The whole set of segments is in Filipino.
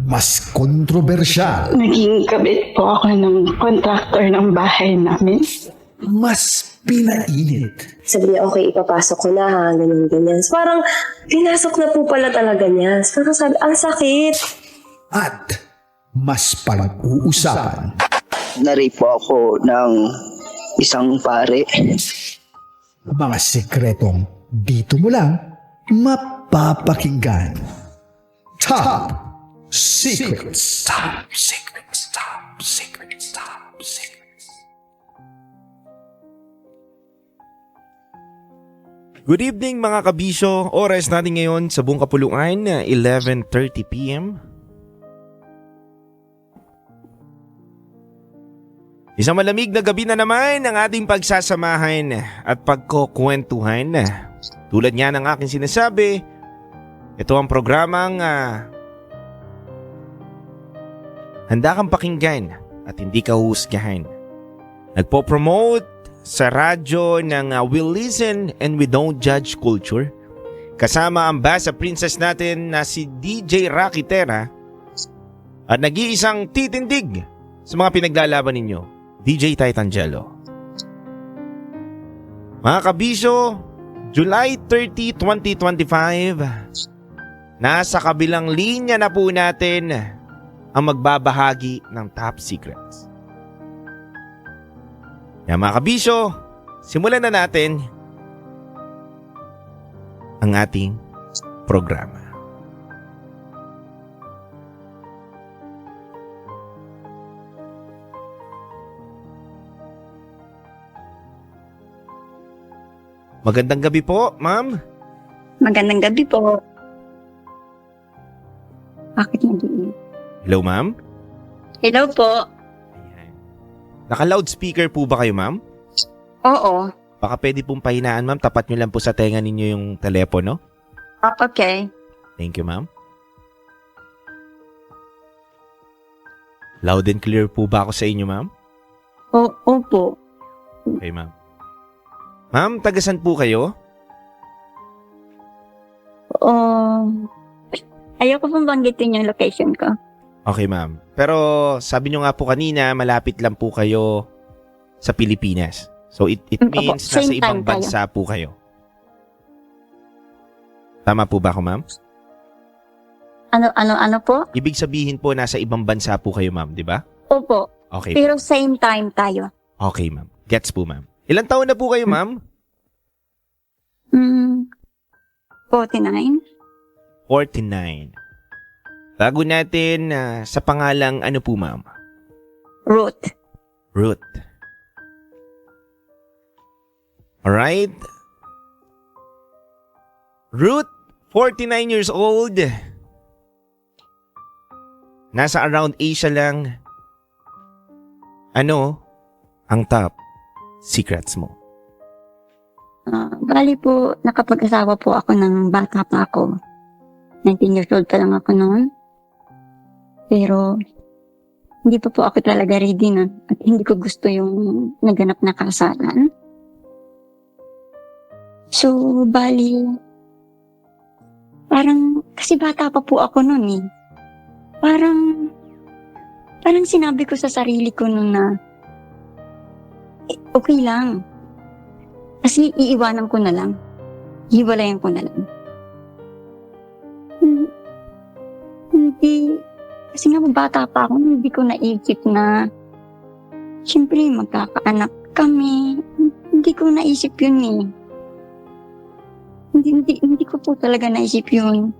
mas kontrobersyal, Naging kabit po ako ng contractor ng bahay namin. mas pinainit, Sabi niya, okay, ipapasok ko na ha, ganyan. So, parang, pinasok na po pala talaga niya. So, parang sabi, ang sakit. at mas pag-uusapan. Na-rape po ako ng isang pare. Mga sekretong dito mo lang mapapakinggan. Top Secrets. Top Secrets. Top Secrets. Top Secrets. Good evening mga kabisyo. Oras natin ngayon sa buong kapuluan na 11:30 p.m. Isang malamig na gabi na naman ang ating pagsasamahan at pagkukwentuhan. Tulad nga ng aking sinasabi, ito ang programang handa kang pakinggan at hindi ka huhusgahan. Nagpo-promote sa radyo ng We Listen and We Don't Judge Culture. Kasama ang Basa Princess natin na si DJ Rocky Terra at nag-iisang titindig sa mga pinaglalaban ninyo, DJ Titangelo. Mga kabisyo, July 30, 2025, nasa kabilang linya na po natin ang magbabahagi ng Top Secrets. Kaya mga kabisyo, simulan na natin ang ating programa. Magandang gabi po, ma'am. Magandang gabi po. Bakit nag-iingat? Hello, ma'am. Hello po. Naka-loudspeaker po ba kayo, ma'am? Oo. Baka pwede pong pahinaan, ma'am. Tapat nyo lang po sa tenga ninyo yung telepono. Okay. Thank you, ma'am. Loud and clear po ba ako sa inyo, ma'am? Opo. Okay, ma'am. Ma'am, tagasan po kayo? Ayoko pong banggitin yung location ko. Okay, ma'am. Pero sabi nyo nga po kanina, malapit lang po kayo sa Pilipinas. So it means Opo, nasa same ibang time bansa po kayo. Tama po ba ako, ma'am? Ano po? Ibig sabihin po nasa ibang bansa po kayo, ma'am, di ba? Opo. Okay. Pero same time tayo. Okay, ma'am. Gets po, ma'am. Ilang taon na po kayo, ma'am? 49? 49. Bago natin sa pangalang ano po, ma'am? Ruth. Ruth. Alright. Ruth, 49 years old. Nasa around Asia lang. Ano ang top secrets mo? Bali po, nakapag-asawa po ako ng bata pa ako. 19 years old pa lang ako noon. Pero, hindi pa po ako talaga ready nun. At hindi ko gusto yung naganap na kasalan. So, bali, parang, kasi bata pa po ako noon eh. Parang sinabi ko sa sarili ko noon na, okay lang. Kasi iiwanan ko na lang. Hiwalayan ko na lang. Hindi, kasi nga bata pa ako, hindi ko naisip na, siyempre magkakaanak kami. Hindi ko naisip yun eh. Hindi ko po talaga naisip yun.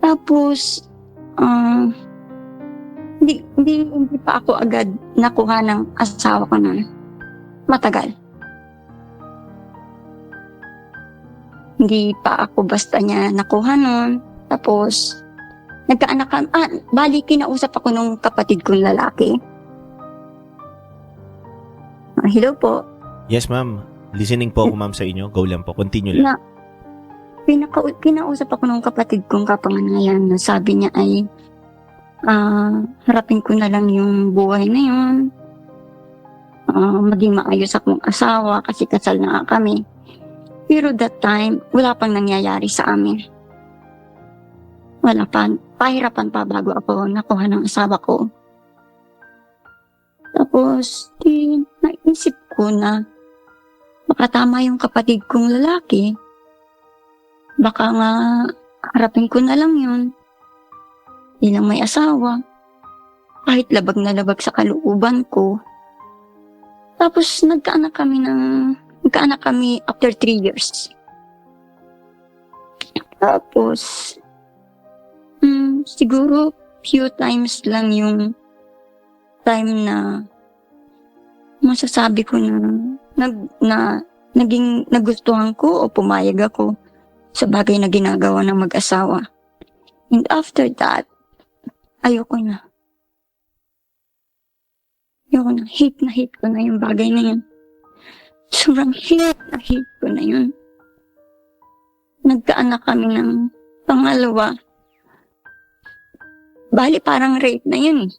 Tapos, hindi pa ako agad nakuha ng asawa ko na matagal. Hindi pa ako basta niya nakuha nun. Tapos, nagkaanak kami. Bali, kinausap ako nung kapatid kong lalaki. Hello po. Yes, ma'am. Listening po ako, ma'am, sa inyo. Go lang po. Continue lang. Kinausap ako nung kapatid kong kapangalan na sabi niya ay harapin ko na lang yung buhay na yun. Maging maayos akong asawa kasi kasal na nga kami. Pero that time, wala pang nangyayari sa amin. Wala pa. pahirapan pa bago ako nakuha ng asawa ko. Tapos, naisip ko na baka tama yung kapatid kong lalaki. Baka nga harapin ko na lang yun. Bilang may asawa. Kahit labag na labag sa kalooban ko. Tapos nagkaanak kami after 3 years. Tapos, siguro few times lang yung time na masasabi ko na naging nagustuhan ko o pumayag ako sa bagay na ginagawa ng mag-asawa. And after that, ayoko na. Hate ko na yung bagay na yun. Sobrang hate ko na yun. Nagkaanak kami ng pangalawa. Bali, parang rape na yun.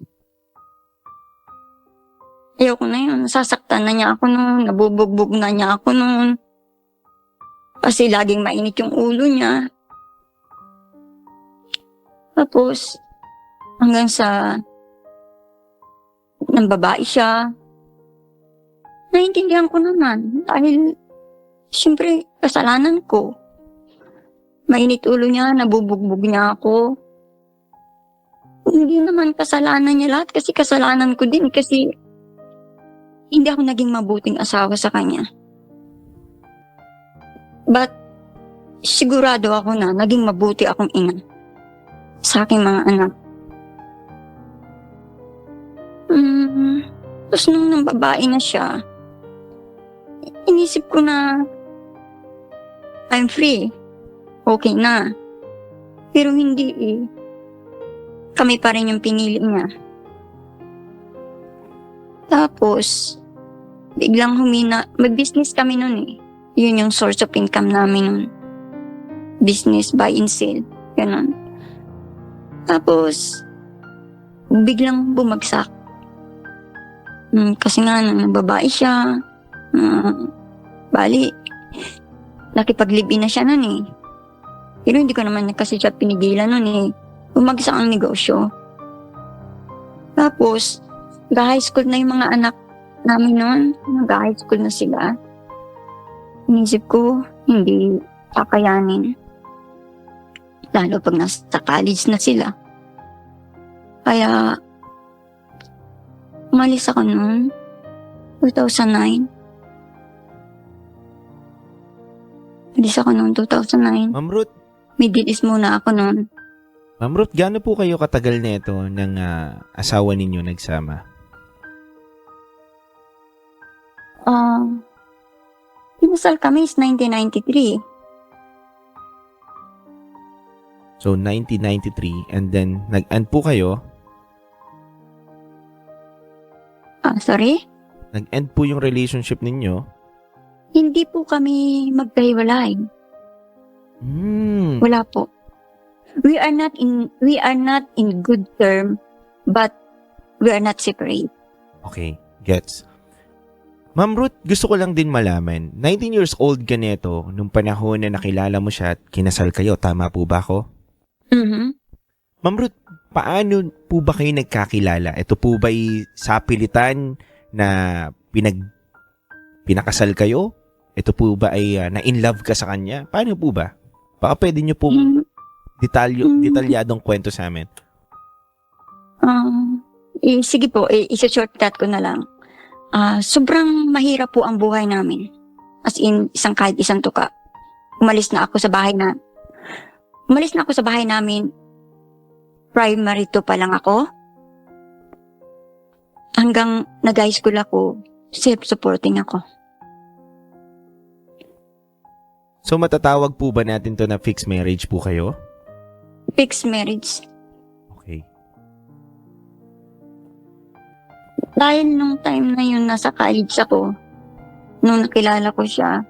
Ayoko na yun. Nasasaktan na niya ako noon. Nabubugbog na niya ako noon. Kasi laging mainit yung ulo niya. Tapos, hanggang sa nang babae siya. Naiintindihan ko naman. Dahil, siyempre, kasalanan ko. Mainit ulo niya, nabubugbog niya ako. Hindi naman kasalanan niya lahat kasi kasalanan ko din kasi hindi ako naging mabuting asawa sa kanya. But, sigurado ako na naging mabuti akong ina sa aking mga anak. Tapos nung nang babae na siya, inisip ko na I'm free. Okay na. Pero hindi eh. Kami pa rin yung pinili niya. Tapos, biglang humina. May business kami nun eh. Yun yung source of income namin nun. Business, buy and sell. Ganun. Tapos, biglang bumagsak. Kasi nga, nang babae siya. Bali, nakipag-live-in na siya nun eh. Pero hindi ko naman kasi siya pinigilan nun eh. Bumagsak ang negosyo. Tapos, high school na yung mga anak namin noon. High school na sila. Inisip ko, hindi kakayanin. Lalo pag nasa college na sila. Kaya, umalis ako noon. 2009. Umalis ako noon, 2009. Ma'am Ruth, May dilis muna ako noon. Ma'am Ruth, gaano po kayo katagal na ito ng asawa ninyo nagsama? Kinasal kami is 1993. So, 1993 and then nag-end po kayo. Sorry? Nag-end po yung relationship ninyo. Hindi po kami magkahiwalay. Wala po. We are not in good term, but we are not separate. Okay, gets. Ma'am Ruth, gusto ko lang din malaman, 19 years old ka neto nung panahon na nakilala mo siya at kinasal kayo, tama po ba ako? Mm-hmm. Ma'am Ruth, paano po ba kayo nagkakilala? Ito po ba'y sapilitan na pinakasal kayo? Ito po ba ay na-in-love ka sa kanya? Paano po ba? Baka pwede nyo pong detalyadong kwento sa amin. Sige po, isa-shortcut ko na lang. Sobrang mahirap po ang buhay namin. As in, kahit isang tuka. Umalis na ako sa bahay namin. Primary 2 pa lang ako. Hanggang nag-high school ako, self-supporting ako. So matatawag po ba natin to na fixed marriage po kayo? Fixed marriage. Okay. Dahil nung time na yun, nasa college ako, nung nakilala ko siya,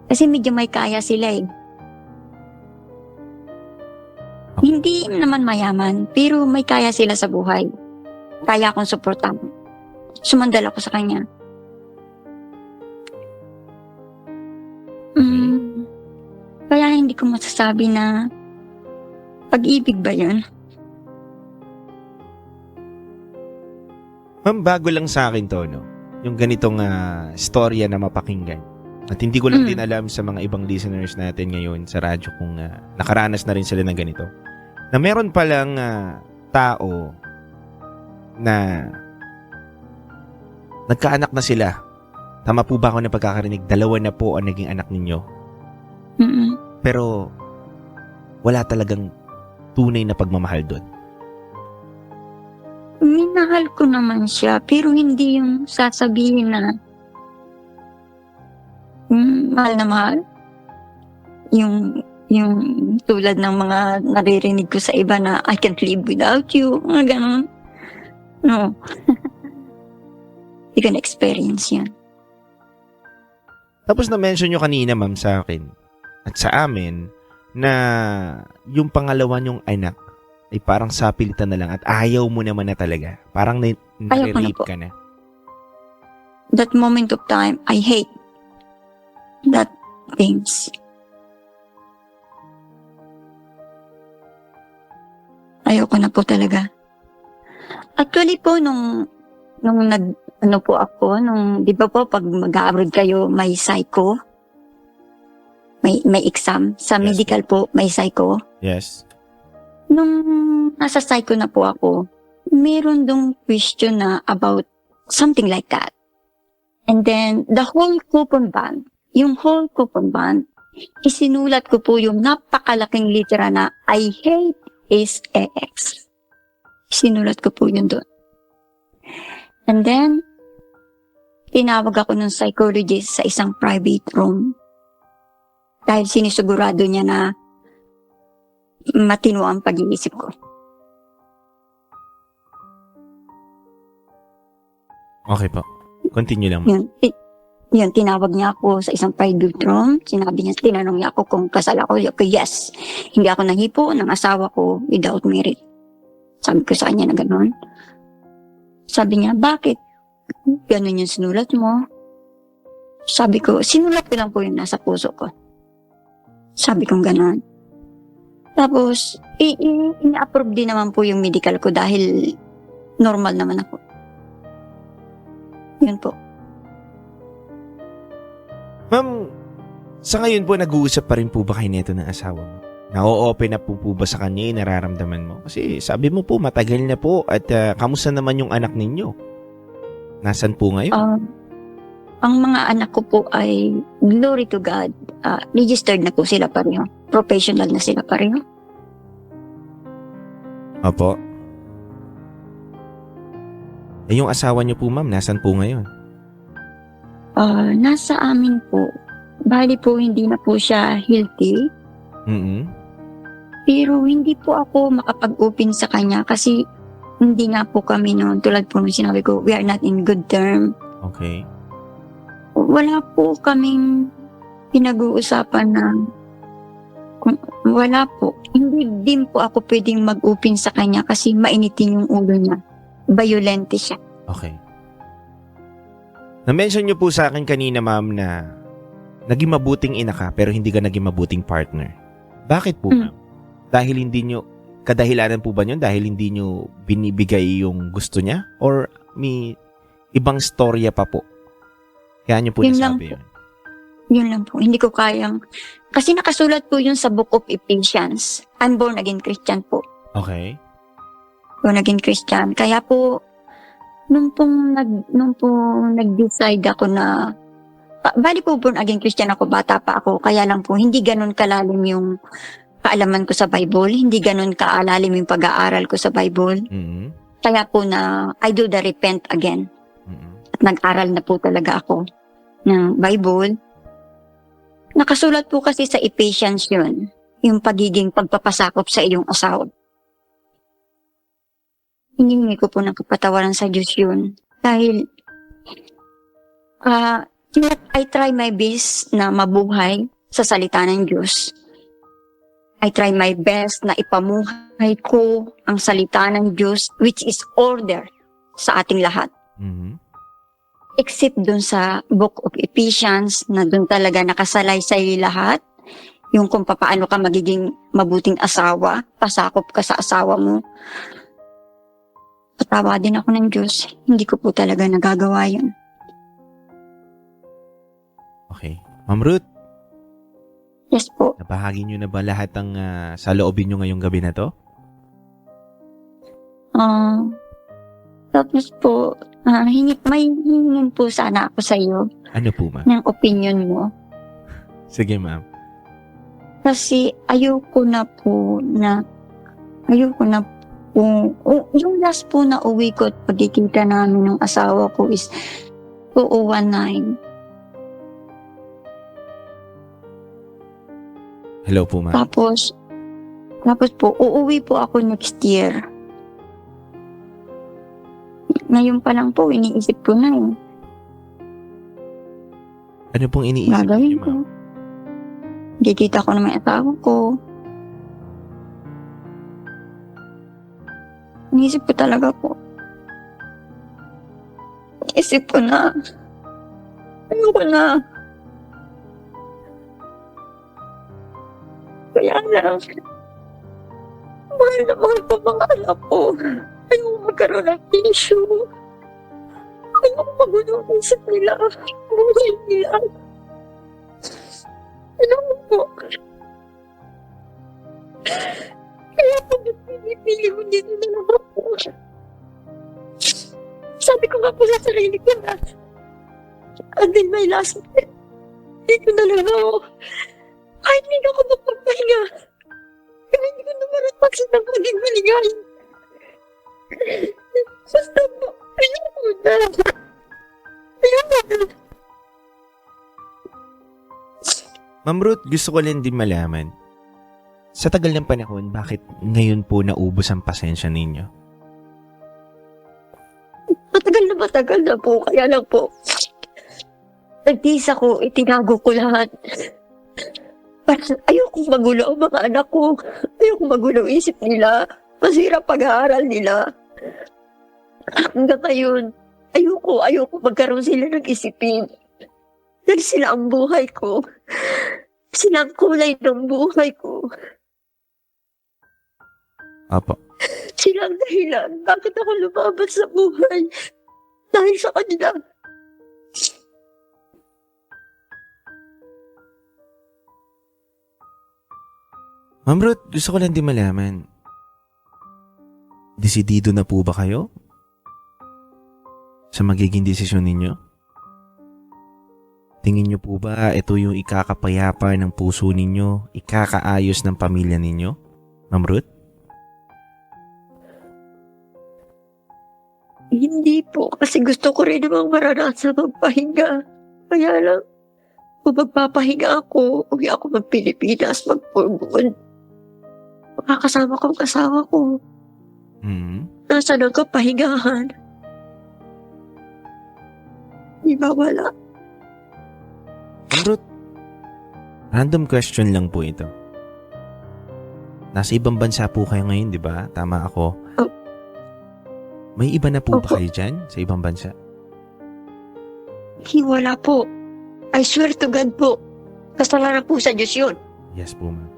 kasi medyo may kaya sila eh. Hindi naman mayaman, pero may kaya sila sa buhay. Kaya akong suportahan. Sumandal ako sa kanya. Kaya hindi ko masasabi na pag-ibig ba yun? Ma'am, bago lang sa akin to, no? Yung ganitong storya na mapakinggan. At hindi ko lang din alam sa mga ibang listeners natin ngayon sa radyo kung nakaranas na rin sila ng ganito. Na meron palang tao na nagkaanak na sila. Tama po ba ako na pagkakarinig? 2 na po ang naging anak ninyo. Mm-mm. Pero wala talagang tunay na pagmamahal doon. Minahal ko naman siya, pero hindi yung sasabihin na mahal na mahal. Yung tulad ng mga naririnig ko sa iba na I can't live without you, mga ganun. No. You can experience yan. Tapos na-mention nyo kanina, ma'am, sa akin at sa amin na yung pangalawa nyong anak ay parang sapilitan na lang at ayaw mo naman na talaga. Parang Ayaw ko na nare-rape po. ka na. That moment of time, I hate that things. Ayoko na po talaga. Actually po, nung di ba po, pag mag-abroad kayo, may psycho. May exam. Sa Yes. medical po, may psycho. Yes. Nung nasa psycho na po ako, meron dong question na about something like that. And then, the whole coupon band, isinulat ko po yung napakalaking litera na I hate is X. Sinulat ko po yun doon. And then, tinawag ako ng psychologist sa isang private room. Dahil sinisigurado niya na matino ang pag-iisip ko. Okay po. Continue lang, ma'am. Yun, tinawag niya ako sa isang private room. Tinanong niya ako kung kasal ako. Okay, yes. Hindi ako nahipo ng asawa ko without merit. Sabi ko sa kanya na gano'n. Sabi niya, bakit? Ganun yung sinulat mo. Sabi ko, sinulat ko lang po yung nasa puso ko. Sabi kong gano'n. Tapos, ina-approve din naman po yung medical ko dahil normal naman ako. Yun po. Ma'am, sa ngayon po, nag-uusap pa rin po ba kayo nito ng asawa mo? Na-open na po ba sa kanya yung nararamdaman mo? Kasi sabi mo po, matagal na po at kamusta naman yung anak ninyo? Nasaan po ngayon? Ang mga anak ko po ay, glory to God, registered na po sila pareho. Professional na sila pareho. Opo. Eh, yung asawa niyo po, ma'am, nasaan po ngayon? Nasa amin po. Bali po, hindi na po siya healthy. Pero hindi po ako makapag-open sa kanya kasi hindi nga po kami noon. Tulad po nung sinabi ko, we are not in good term. Okay. Wala po kaming pinag-uusapan na wala po. Hindi din po ako pwedeng mag-open sa kanya kasi mainitin yung ulo niya. Violente siya. Okay. Na-mention niyo po sa akin kanina, ma'am, na naging mabuting ina ka pero hindi ka naging mabuting partner. Bakit po, ma'am? Dahil hindi niyo, kadahilanan po ba niyon dahil hindi niyo binibigay yung gusto niya? Or may ibang storya pa po? Kaya niyo po Yun lang nasabi po. yun? Yun lang po. Hindi ko kayang... Kasi nakasulat po yun sa Book of Ephesians. I'm born again Christian po. Okay. Born again Christian. Kaya po, nung pong nag-decide ako na... bali po born again Christian ako, bata pa ako. Kaya lang po, hindi ganun kalalim yung kaalaman ko sa Bible. Hindi ganun kaalalim yung pag-aaral ko sa Bible. Kaya po na I do the repent again. At nag-aral na po talaga ako ng Bible. Nakasulat po kasi sa Ephesians yun, yung pagiging pagpapasakop sa iyong asawa. Hiningi ko po ng kapatawaran sa Diyos yun. Dahil, I try my best na mabuhay sa salita ng Diyos. I try my best na ipamuhay ko ang salita ng Diyos, which is order sa ating lahat. Except dun sa Book of Ephesians, na dun talaga nakasalaysay lahat. Yung kung paano ka magiging mabuting asawa, pasakop ka sa asawa mo. pinapatawa din ako ng Diyos. Hindi ko po talaga nagagawa yun. Okay. Ma'am Ruth, Yes po. nabahagi nyo na ba lahat ng saloobin nyo ngayong gabi na to? Tapos po, may hingin po sana ako sa iyo Ano po, ma'am? ng opinion mo. Sige, ma'am. Kasi ayoko na po, yung last po na uwi ko at pagkikita namin ng asawa ko is 2019. Hello po, ma'am. Tapos po, uuwi po ako next year. Ngayon pa lang po, iniisip ko na eh. Ano pong iniisip Gagawin niyo, ko. ma'am? Kikita ko naman yung asawa ko. Iniisip ko talaga po. Iniisip ko na. Ayoko na. Kaya lang. Mahal na mahal pa mga anak ko. Ayoko magkaroon ng issue. Ayoko magulo ang isip nila. Buhay nila. Ayoko po. Kaya pag pinipili mo dito na lang ako. Sabi ko nga po sa sarili ko na until my last breath, dito na lang ako. Kahit hindi ako magpapahinga. Kaya hindi ko naman at magsinang maging maligay. Basta po, ayoko na. Ayoko na. Ma'am Ruth, gusto ko lang din malaman. Sa tagal ng panahon, bakit ngayon po naubos ang pasensya ninyo? Matagal na po. Kaya lang po, nagtiis ako, itinago ko lahat. Parang ayokong magulo ang mga anak ko. Ayokong magulo ang isip nila. Masira pag-aaral nila. Hanggang ngayon, ayoko magkaroon sila ng isipin. Dahil sila ang buhay ko. Sila ang kulay ng buhay ko. Apo. Sila ang dahilan. Bakit ako lumabas sa buhay? Dahil sa kanila. Ma'am Ruth, gusto ko lang din malaman. Desidido na po ba kayo? Sa magiging desisyon ninyo? Tingin niyo po ba ito yung ikakapayapa ng puso ninyo, ikakaayos ng pamilya ninyo? Ma'am Ruth? Hindi po. Kasi gusto ko rin namang maranasan magpahinga. Kaya lang, kung magpapahinga ako, uwi ako mag-Pilipinas, mag-Purbon. Makakasama ko ang kasama ko. Nasa nagkapahingahan. Di ba wala? Ma'am Ruth, random question lang po ito. Nasa ibang bansa po kayo ngayon, di ba? Tama ako. Oh. May iba na po ba Opo. kayo dyan sa ibang bansa? Wala po. I swear to God po. Kasalanan po sa Diyos yun. Yes po, ma'am.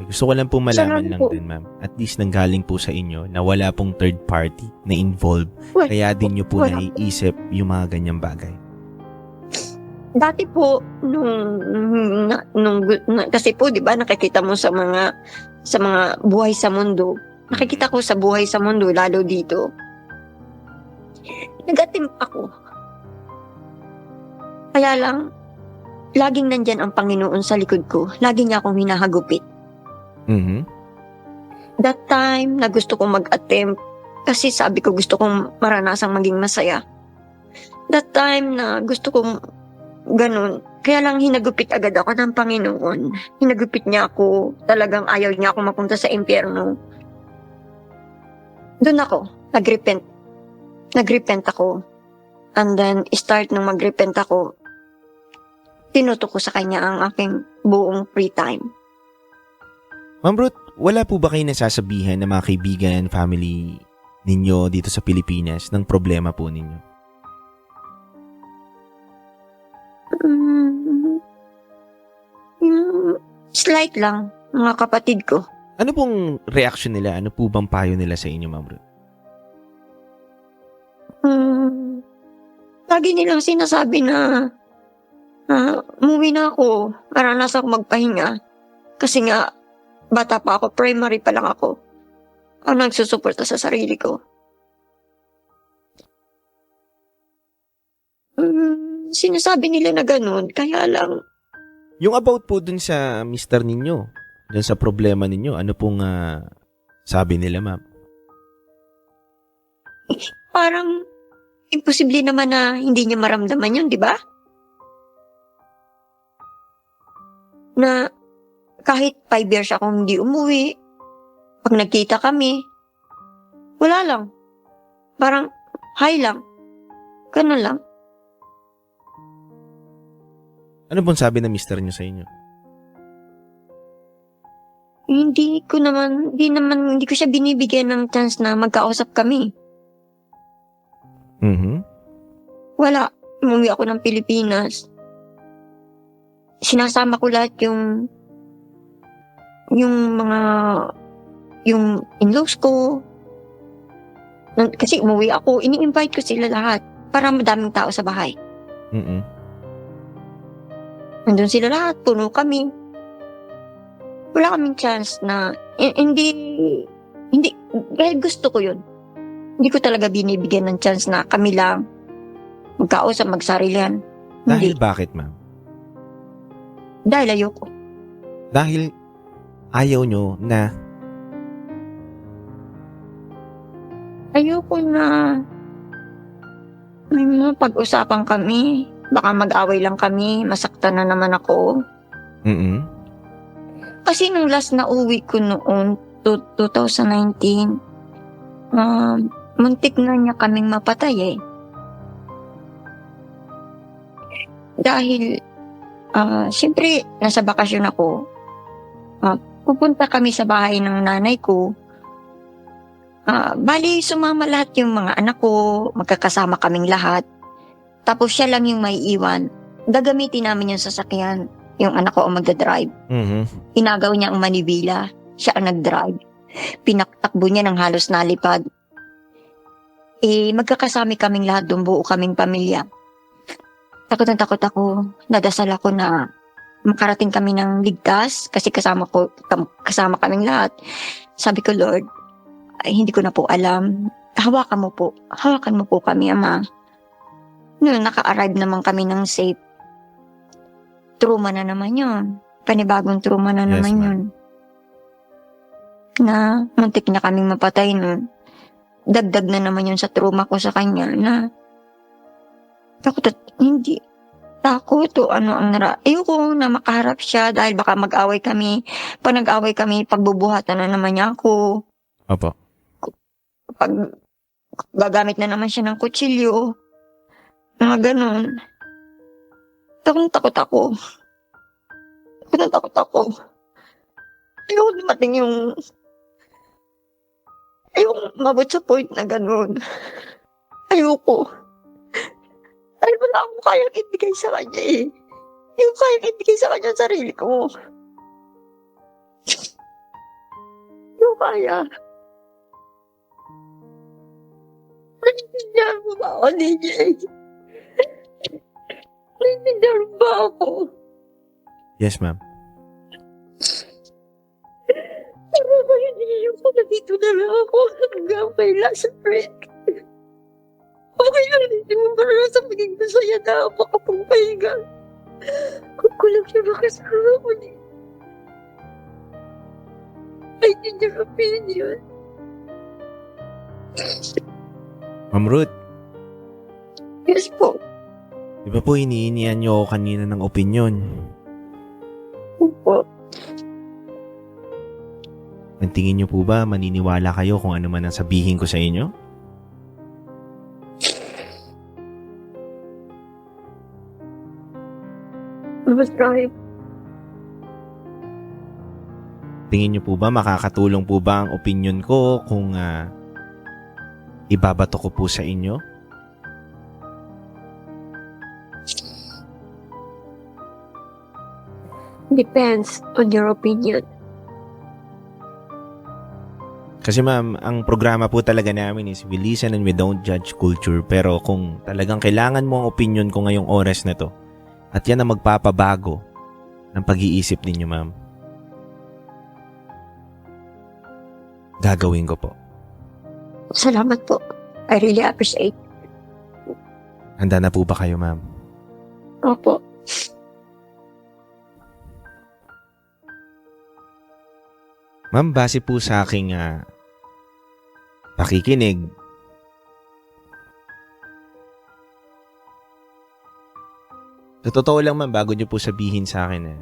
Gusto ko lang po malaman Salamat lang po. din, ma'am. At least nanggaling po sa inyo na wala pong third party na involved. Wala Kaya din nyo po wala po. naiisip yung mga ganyang bagay. Dati po, kasi po, di ba, nakikita mo sa mga buhay sa mundo. Nakikita ko sa buhay sa mundo, lalo dito. Nag-attempt ako. Kaya lang, laging nandyan ang Panginoon sa likod ko. Lagi niya akong hinahagupit. Mhm. That time na gusto kong mag-attempt, kasi sabi ko gusto kong maranasang maging masaya. That time na gusto kong ganun, kaya lang hinagupit agad ako ng Panginoon. Hinagupit niya ako, talagang ayaw niya ako mapunta sa impyerno. Doon ako, nag-repent. Nag-repent ako. And then, start nung mag-repent ako, tinutok ko sa kanya ang aking buong free time. Ma'am Ruth, wala po ba kayo nasasabihan ng mga kaibigan, family ninyo dito sa Pilipinas ng problema po ninyo? Slight lang, mga kapatid ko. Ano pong reaction nila? Ano po bang payo nila sa inyo, Ma'am Ruth? lagi nilang sinasabi na umuwi na ako. Maranas ako magpahinga. Kasi nga, bata pa ako, primary pa lang ako. Ang nagsusuporta sa sarili ko. Sinasabi nila na ganun, kaya lang, Yung about po dun sa mister ninyo, dun sa problema ninyo, ano pong sabi nila, ma'am? parang imposible naman na hindi niya maramdaman yun, di ba? Na kahit 5 years akong hindi umuwi, pag nagkita kami, wala lang. Parang hi lang. Ganun lang. Ano pong sabi ng mister nyo sa inyo? Hindi ko siya binibigyan ng chance na magkausap kami. Mhm. Wala. Umuwi ako ng Pilipinas. Sinasama ko lahat yung in-laws ko. Kasi umuwi ako, ini-invite ko sila lahat para madaming tao sa bahay. Mhm. Nandun sila lahat, puno kami. Wala kaming chance na, hindi, kahit gusto ko yun. Hindi ko talaga binibigyan ng chance na kami lang magkausap, magsarilihan. Dahil Hindi. bakit, ma'am? Dahil ayoko. Dahil ayaw nyo na Ayoko na may mga pag-usapan kami. Baka mag-away lang kami, masaktan na naman ako. Mhm. Kasi nung last na uwi ko noon, 2019, muntik na niya kaming mapatay eh. Dahil, siyempre, nasa bakasyon ako. Pupunta kami sa bahay ng nanay ko. Bali, sumama lahat yung mga anak ko, magkakasama kaming lahat. Tapos siya lang yung may iwan. Gagamitin namin yung sasakyan. Yung anak ko ang magdadrive. Mhm. Inagaw niya ang manibila. Siya ang nagdrive. Pinaktakbo niya ng halos nalipad. Magkakasami kaming lahat doon, buo kaming pamilya. Takot na takot ako. Nadasal ako na makarating kami ng ligtas kasi kasama kaming lahat. Sabi ko, Lord, hindi ko na po alam. Hawakan mo po kami, Ama. Noon, naka-arrive naman kami ng safe. Trauma na naman yun. Panibagong trauma na Yes, naman ma'am. yun. Na muntik na kaming mapatay nun. Dagdag na naman yun sa trauma ko sa kanya na takot o ano ang ayoko na makaharap siya dahil baka mag-away kami. Pag nag-away kami, pagbubuhatan na naman niya ako. Opo. Pag gagamit na naman siya ng kutsilyo. Mga ganun. Takot ako. Takot ako. Ayoko dumating yung ayoko mabot sa point na ganun. Ayoko. Dahil wala akong kayang ibigay sa kanya eh. Hindi ko kayang ibigay sa kanya ang sarili ko. Hindi ko kaya. Naintindihan mo ba ako, DJ? Naintindihan mo ba ako? Yes, ma'am. Pero ba yun ko na dito na lang ako hanggang may last breath. Okay lang, hindi mo ba na sa maging masaya na ako makapagpahinga. Kung ko lang siya makasama ko niya. I need your opinion. Ma'am Ruth, Yes po. di ba po hinihingian nyo ako kanina ng opinyon? Opo. Ang tingin nyo po ba maniniwala kayo kung ano man ang sabihin ko sa inyo? I was trying. Tingin nyo po ba makakatulong po ba ang opinyon ko kung ibabato ko po sa inyo? Depends on your opinion. Kasi ma'am, ang programa po talaga namin is we listen and we don't judge culture. Pero kung talagang kailangan mo ang opinion ko ngayong oras na to, at yan ang magpapabago ng pag-iisip ninyo, ma'am, gagawin ko po. Salamat po. I really appreciate. Handa na po ba kayo, ma'am? Opo. Ma'am, base po sa aking pakikinig, sa totoo lang ma'am, bago niyo po sabihin sa akin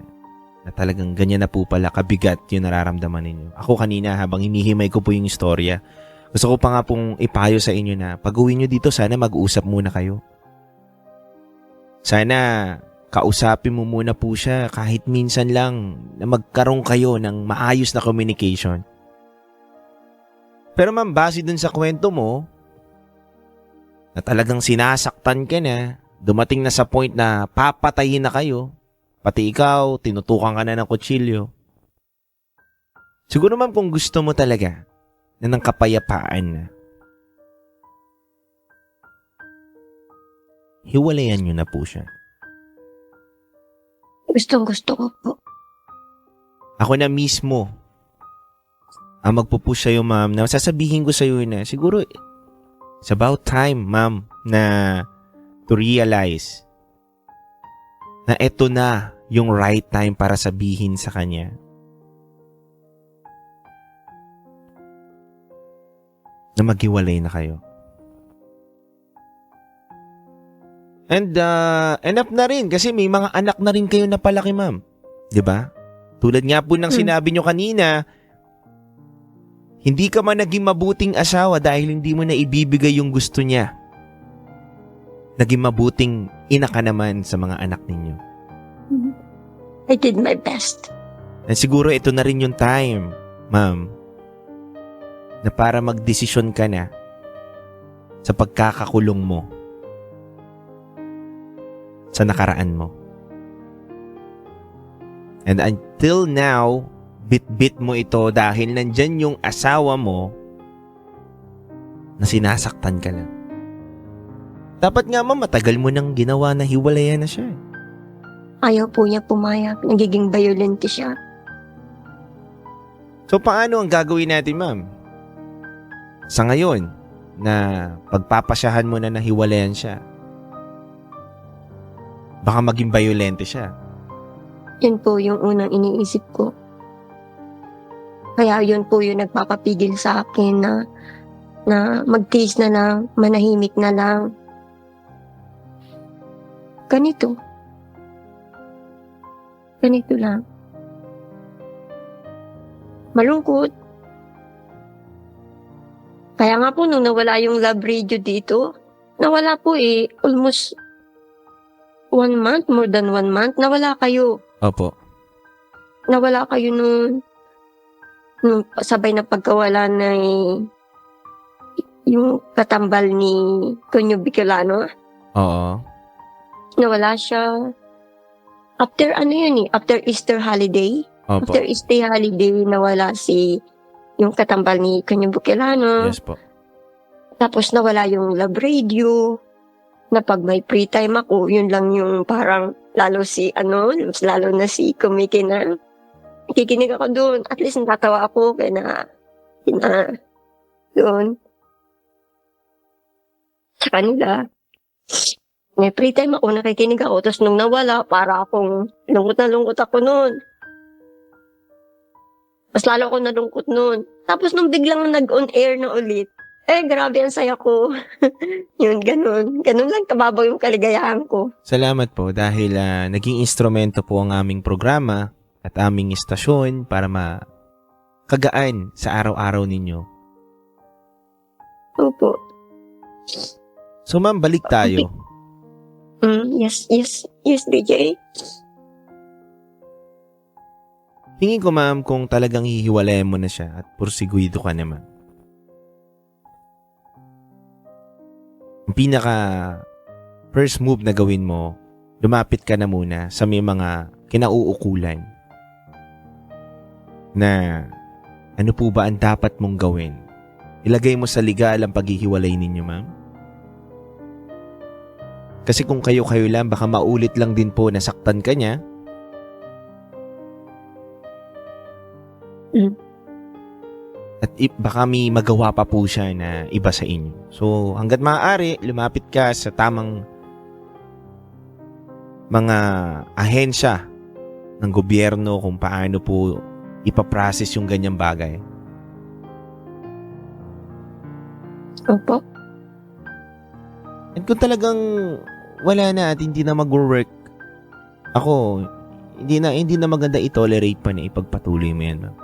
na talagang ganyan na po pala kabigat yung nararamdaman ninyo. Ako kanina habang hinihimay ko po yung istorya, gusto ko pa nga pong ipayo sa inyo na pag-uwi nyo dito, sana mag-usap muna kayo. Sana kausapin mo muna po siya kahit minsan lang na magkaroon kayo ng maayos na communication. Pero ma'am, base dun sa kwento mo, na talagang sinasaktan ka na, dumating na sa point na papatayin na kayo, pati ikaw, tinutukan ka na ng kutsilyo. Siguro ma'am, kung gusto mo talaga na ng kapayapaan na, hiwalayan nyo na po siya. Gustong-gusto ko po. Ako na mismo ang magpupush sa'yo, ma'am, na sasabihin ko sa'yo na siguro it's about time, ma'am, na to realize na eto na yung right time para sabihin sa kanya na maghiwalay na kayo. And enough na rin kasi may mga anak na rin kayo na palaki, ma'am. 'Di ba? Tulad nga po ng sinabi nyo kanina, hindi ka man naging mabuting asawa dahil hindi mo na ibibigay yung gusto niya. Naging mabuting ina ka naman sa mga anak ninyo. I did my best. And siguro ito na rin yung time, ma'am, na para magdesisyon ka na sa pagkakakulong mo sa nakaraan mo. And until now, bit-bit mo ito dahil nandyan yung asawa mo na sinasaktan ka lang. Dapat nga ma'am, matagal mo nang ginawa na hiwalayan na siya. Ayaw po niya pumayag. Nagiging violent siya. So paano ang gagawin natin, ma'am? Sa ngayon, na pagpapasyahan mo na nahiwalayan siya, baka maging violente siya. Yun po yung unang iniisip ko. Kaya yun po yung nagpapapigil sa akin na magtiis na lang, manahimik na lang. Ganito lang. Malungkot. Kaya nga po nung nawala yung love radio dito, nawala po almost 1 month, more than 1 month, nawala kayo. Opo. Nawala kayo nung sabay na pagkawala na yung katambal ni Kunyo Bicolano. Oo. Nawala siya. After after Easter holiday. Opo. After Easter holiday, nawala yung katambal ni Kunyo Bicolano. Yes po. Tapos nawala yung love radio. Na pag may free time ako, yun lang yung parang lalo na si Kumiki na kikinig ako doon. At least natatawa ako kaya doon. Sa kanila. May free time ako, nakikinig ako. Tapos nung nawala, para akong lungkot na lungkot ako noon. Mas lalo ako nalungkot noon. Tapos nung biglang nag-on air na ulit, grabe ang saya ko. Yun, ganun. Ganun lang kababaw yung kaligayahan ko. Salamat po dahil naging instrumento po ang aming programa at aming istasyon para makagaan sa araw-araw ninyo. Opo. So ma'am, balik tayo. Yes, DJ. Tingin ko ma'am kung talagang hihiwalayan mo na siya at pursiguido ka naman. Ang pinaka first move na gawin mo, lumapit ka na muna sa may mga kinauukulan na Ano po ba ang dapat mong gawin? Ilagay mo sa legal ang paghihiwalay ninyo, ma'am. Kasi kung kayo-kayo lang, baka maulit lang din po na saktan ka niya. At baka may magawa pa po siya na iba sa inyo. So, hanggat maaari, lumapit ka sa tamang mga ahensya ng gobyerno kung paano po ipaprocess yung ganyang bagay. Opo. And kung talagang wala na at hindi na mag-work, ako, hindi na maganda i-tolerate pa na ipagpatuloy mo yan, ma'am.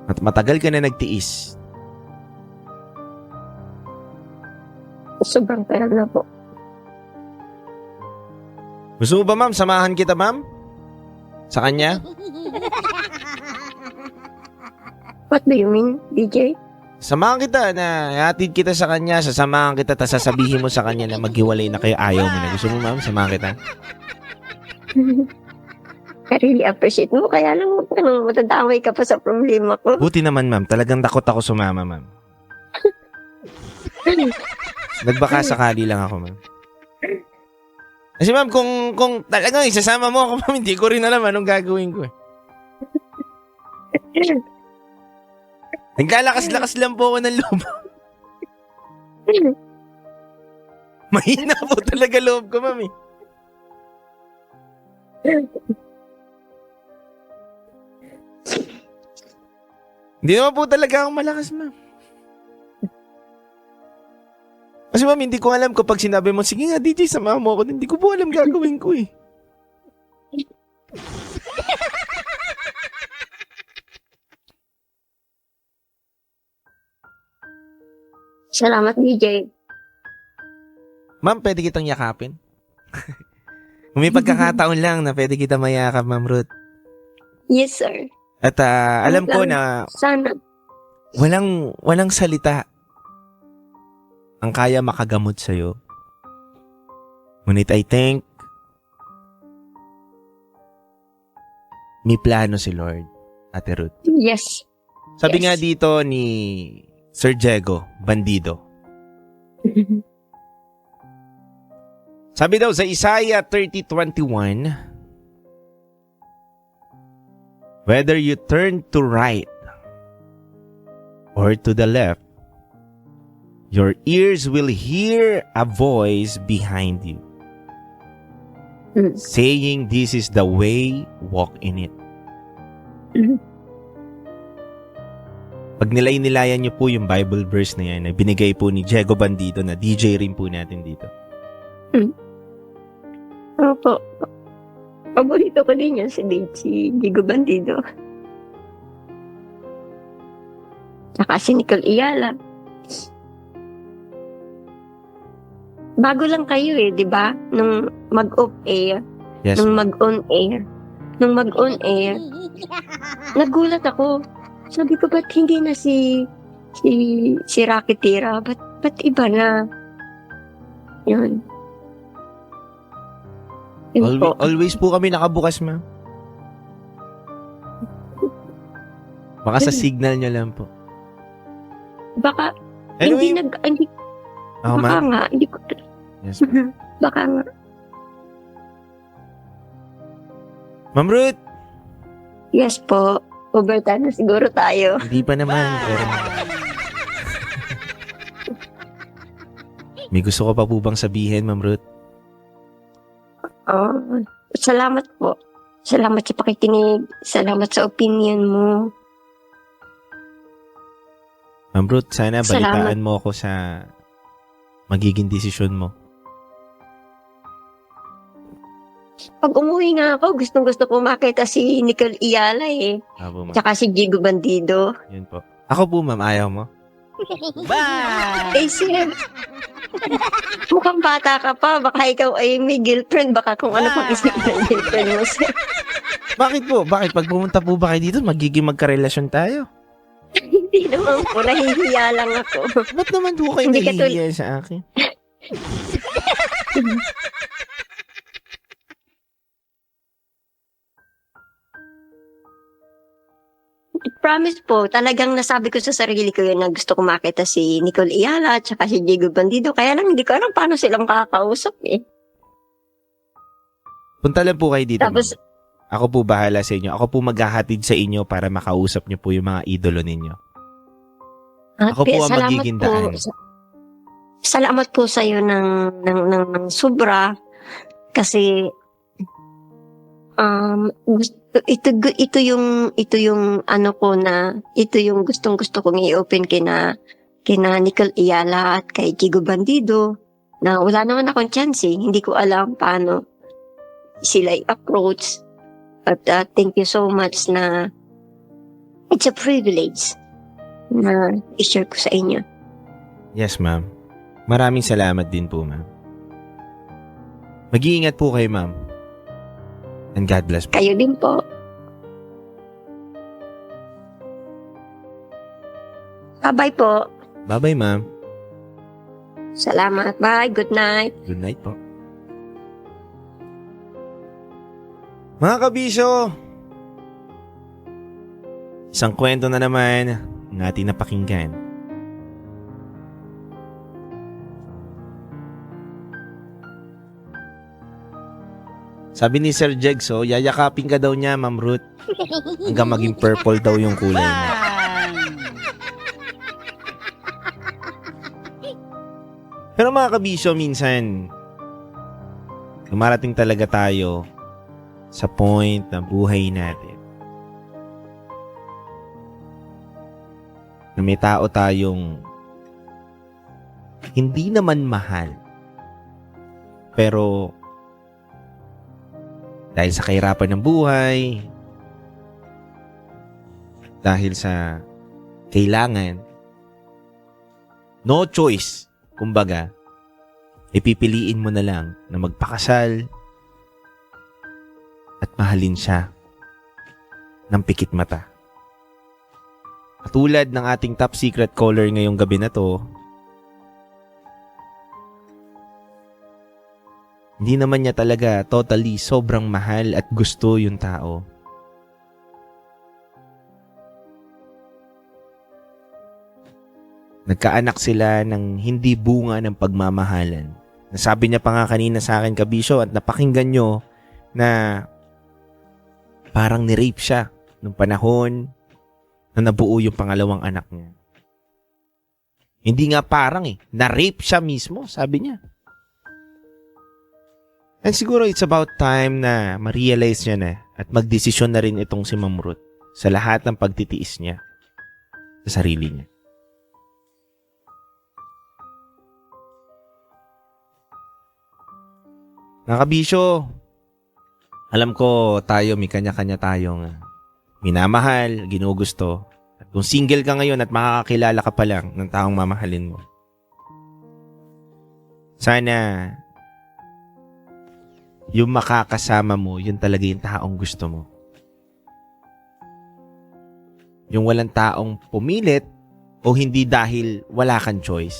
At matagal ka na nagtiis. Sobrang tagal na po. Gusto mo ba, ma'am? Samahan kita, ma'am? Sa kanya? What do you mean, DJ? Samahan kita na hatid kita sa kanya, sasamahan kita, tapos sasabihin mo sa kanya na maghiwalay na kayo, ayaw mo na. Gusto mo, ma'am? Samahan kita? I really appreciate mo. Kaya lang, matadamay ka pa sa problema ko. Buti naman, ma'am. Talagang takot ako sumama, ma'am. Nagbaka sakali lang ako, ma'am. Kasi ma'am, kung talagang isasama mo ako, ma'am, hindi ko rin alam anong gagawin ko. Nagkalakas-lakas lang po ako ng loob. Mahina po talaga loob ko, ma'am. Hindi naman po talaga ako malakas, ma'am. Kasi ma'am, hindi ko alam kapag sinabi mo, sige nga DJ, samahan mo ako. Hindi ko po alam gagawin ko eh. Salamat, DJ. Ma'am, pwede kitang yakapin? Kung may pagkakataon lang na pwede kita mayakap, Ma'am Ruth. Yes, sir. At alam ko na Sana. walang salita ang kaya makagamot sa'yo. Ngunit I think may plano si Lord, Ate Ruth. Yes. Sabi Yes. nga dito ni Sir Diego Bandido. Sabi daw sa Isaiah 30:21, whether you turn to right or to the left, your ears will hear a voice behind you saying, this is the way, walk in it. Pag nilay-nilayan niyo po yung Bible verse na yan na binigay po ni Diego Bandido na DJ rin po natin dito. Opo. Paborito ko din yan si Diego Bandido. Tsaka si Nicole Iyala. Bago lang kayo eh, di ba? Nung mag-off air. Yes. Nung mag-on air. Nung mag-on air, nagulat ako. Sabi ko, ba't hindi na si Rocky Tira? Ba't iba na? Yun. Yun po. Always po kami nakabukas, ma'am. Baka sa signal nyo lang po. Baka, Anyway, hindi, oh, baka ma'am. nga, hindi ko, Yes, baka nga. Ma'am Ruth, Yes po, overtime na siguro tayo. hindi pa naman. Pero... May gusto ko pa po bang sabihin, Ma'am Ruth? Oh, salamat po. Salamat sa pakikinig. Salamat sa opinion mo. Ma'am Ruth, sana Salamat. balitaan mo ako sa magiging desisyon mo. Pag umuwi nga ako, gustong-gusto ko makita si Nicole Iyala eh. Abo, ma'am. Tsaka si Diego Bandido. Yun po. Ako po, ma'am, ayaw mo? Eh, sir. Mukhang bata ka pa. Baka ikaw ay may girlfriend. Baka kung ano pang isip ng girlfriend mo, sir. Bakit po? Bakit? Pag pumunta po ba kayo dito, magiging magkarelasyon tayo? Hindi naman po. Nahihiya lang ako. Ba't naman po kayo Hindi ka nahihiya sa akin? promise po, talagang nasabi ko sa sarili ko yun na gusto ko makita si Nicole Iala at saka si Diego Bandido. Kaya lang hindi ko alam paano silang makakausap eh. Punta lang po kayo dito. Tapos, ma'am. Ako po bahala sa inyo. Ako po maghahatid sa inyo para makausap niyo po yung mga idolo ninyo. Ako po ang salamat magiging daan. Salamat po sa iyo ng sobra kasi ito yung ano ko na ito yung gustong-gusto kong i-open kina Nicole Iala at kay Diego Bandido na wala naman akong chance eh. Hindi ko alam paano sila i-approach. But thank you so much na it's a privilege na i-share ko sa inyo. Yes, ma'am. Maraming salamat din po, ma'am. Mag-iingat po kayo, ma'am. And God bless po. Kayo din po. Bye-bye po. Bye-bye, ma'am. Salamat. Bye. Good night. Good night po. Mga kabisyo, isang kwento na naman ang ating napakinggan. Sabi ni Sir Jegso, yayakapin ka daw niya, Ma'am Ruth, hanggang maging purple daw yung kulay niya. Pero mga kabisyo, minsan, dumarating talaga tayo sa point ng buhay natin na may tao tayong hindi naman mahal, pero dahil sa kahirapan ng buhay, dahil sa kailangan, no choice, kumbaga, ipipiliin mo na lang na magpakasal at mahalin siya ng pikit mata. Katulad ng ating top secret caller ngayong gabi na to, hindi naman niya talaga totally sobrang mahal at gusto yung tao. Nagkaanak sila ng hindi bunga ng pagmamahalan. Nasabi niya pa nga kanina sa akin, kabisyo, at napakinggan nyo na parang ni-rape siya nung panahon na nabuo yung pangalawang anak niya. Hindi nga parang na-rape siya mismo, sabi niya. And siguro it's about time na ma-realize niya na at magdesisyon na rin itong si Ma'am Ruth sa lahat ng pagtitiis niya sa sarili niya. Nakabisyo, alam ko tayo, may kanya-kanya tayong minamahal, ginugusto. At kung single ka ngayon at makakakilala ka pa lang ng taong mamahalin mo, sana yung makakasama mo, yun talaga yung taong gusto mo. Yung walang taong pumilit o hindi dahil wala kang choice.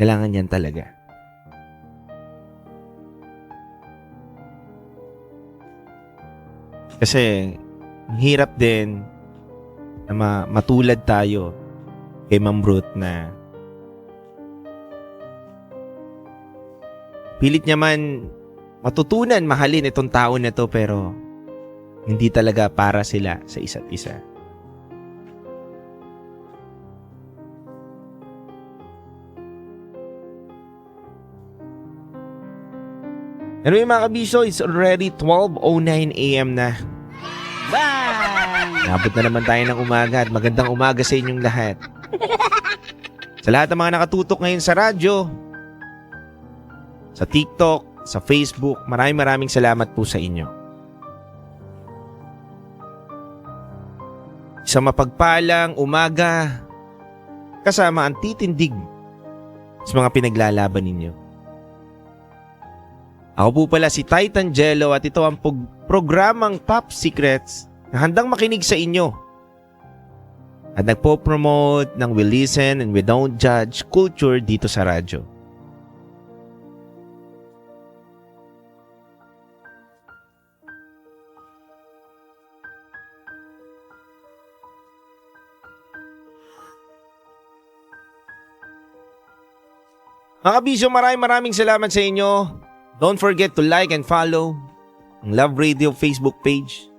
Kailangan yan talaga. Kasi ang hirap din na matulad tayo kay Ma'am Ruth na pilit niya man matutunan mahalin itong tao na to pero hindi talaga para sila sa isa't isa. Anyway mga kabisyo, it's already 12:09 a.m. na. Nabot na naman tayo ng umaga at magandang umaga sa inyong lahat. Sa lahat ng mga nakatutok ngayon sa radyo, sa TikTok, sa Facebook, maraming salamat po sa inyo. Isang mapagpalang umaga kasama ang titindig sa mga pinaglalaban ninyo. Ako po pala si Titan Jello at ito ang programang Top Secrets na handang makinig sa inyo at nagpo-promote ng We Listen and We Don't Judge culture dito sa radyo. Mga kabisyo, maraming salamat sa inyo. Don't forget to like and follow ang Love Radio Facebook page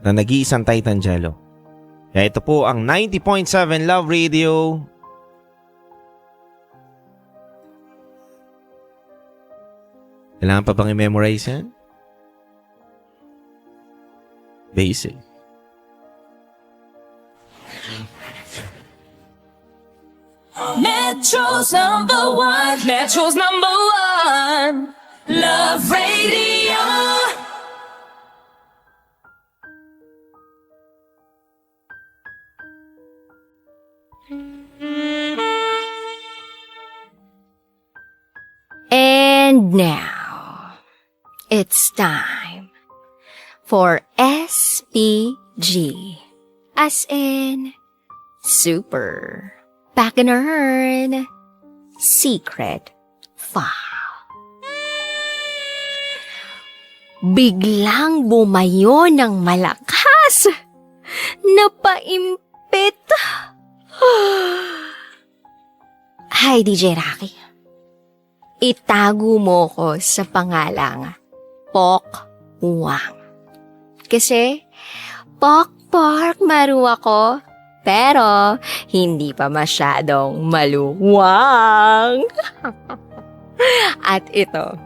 na nag-iisang Titan Jello. Kaya ito po ang 90.7 Love Radio. Kailangan pa bang i-memorize yan? Basic. Metro's number one. Metro's number one. Love Radio. And now, it's time for SPG, as in Super Bacanern Secret File. Biglang bumayo ng malakas. Napaimpit. Hi, DJ Rocky. Itago mo ko sa pangalang Pok Wang. Kasi, Pok maru ako, pero hindi pa masyadong maluwang. At ito,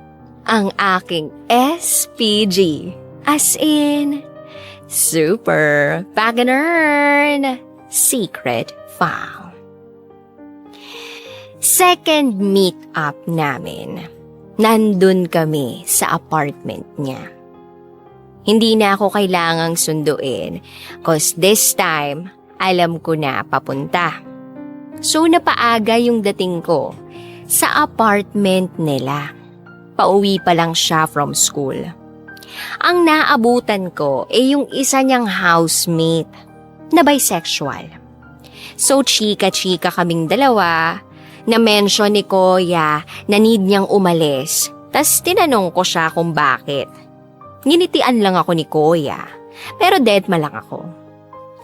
ang aking SPG, as in Super Bacanern Secret File. Second meet-up namin, nandun kami sa apartment niya. Hindi na ako kailangang sunduin cause this time, alam ko na papunta. So napaaga yung dating ko sa apartment nila. Pauwi pa lang siya from school. Ang naabutan ko ay yung isa niyang housemate na bisexual. So chika-chika kaming dalawa. Na-mention ni Kuya na need niyang umalis. Tas tinanong ko siya kung bakit. Nginitian lang ako ni Kuya. Pero deadma lang ako.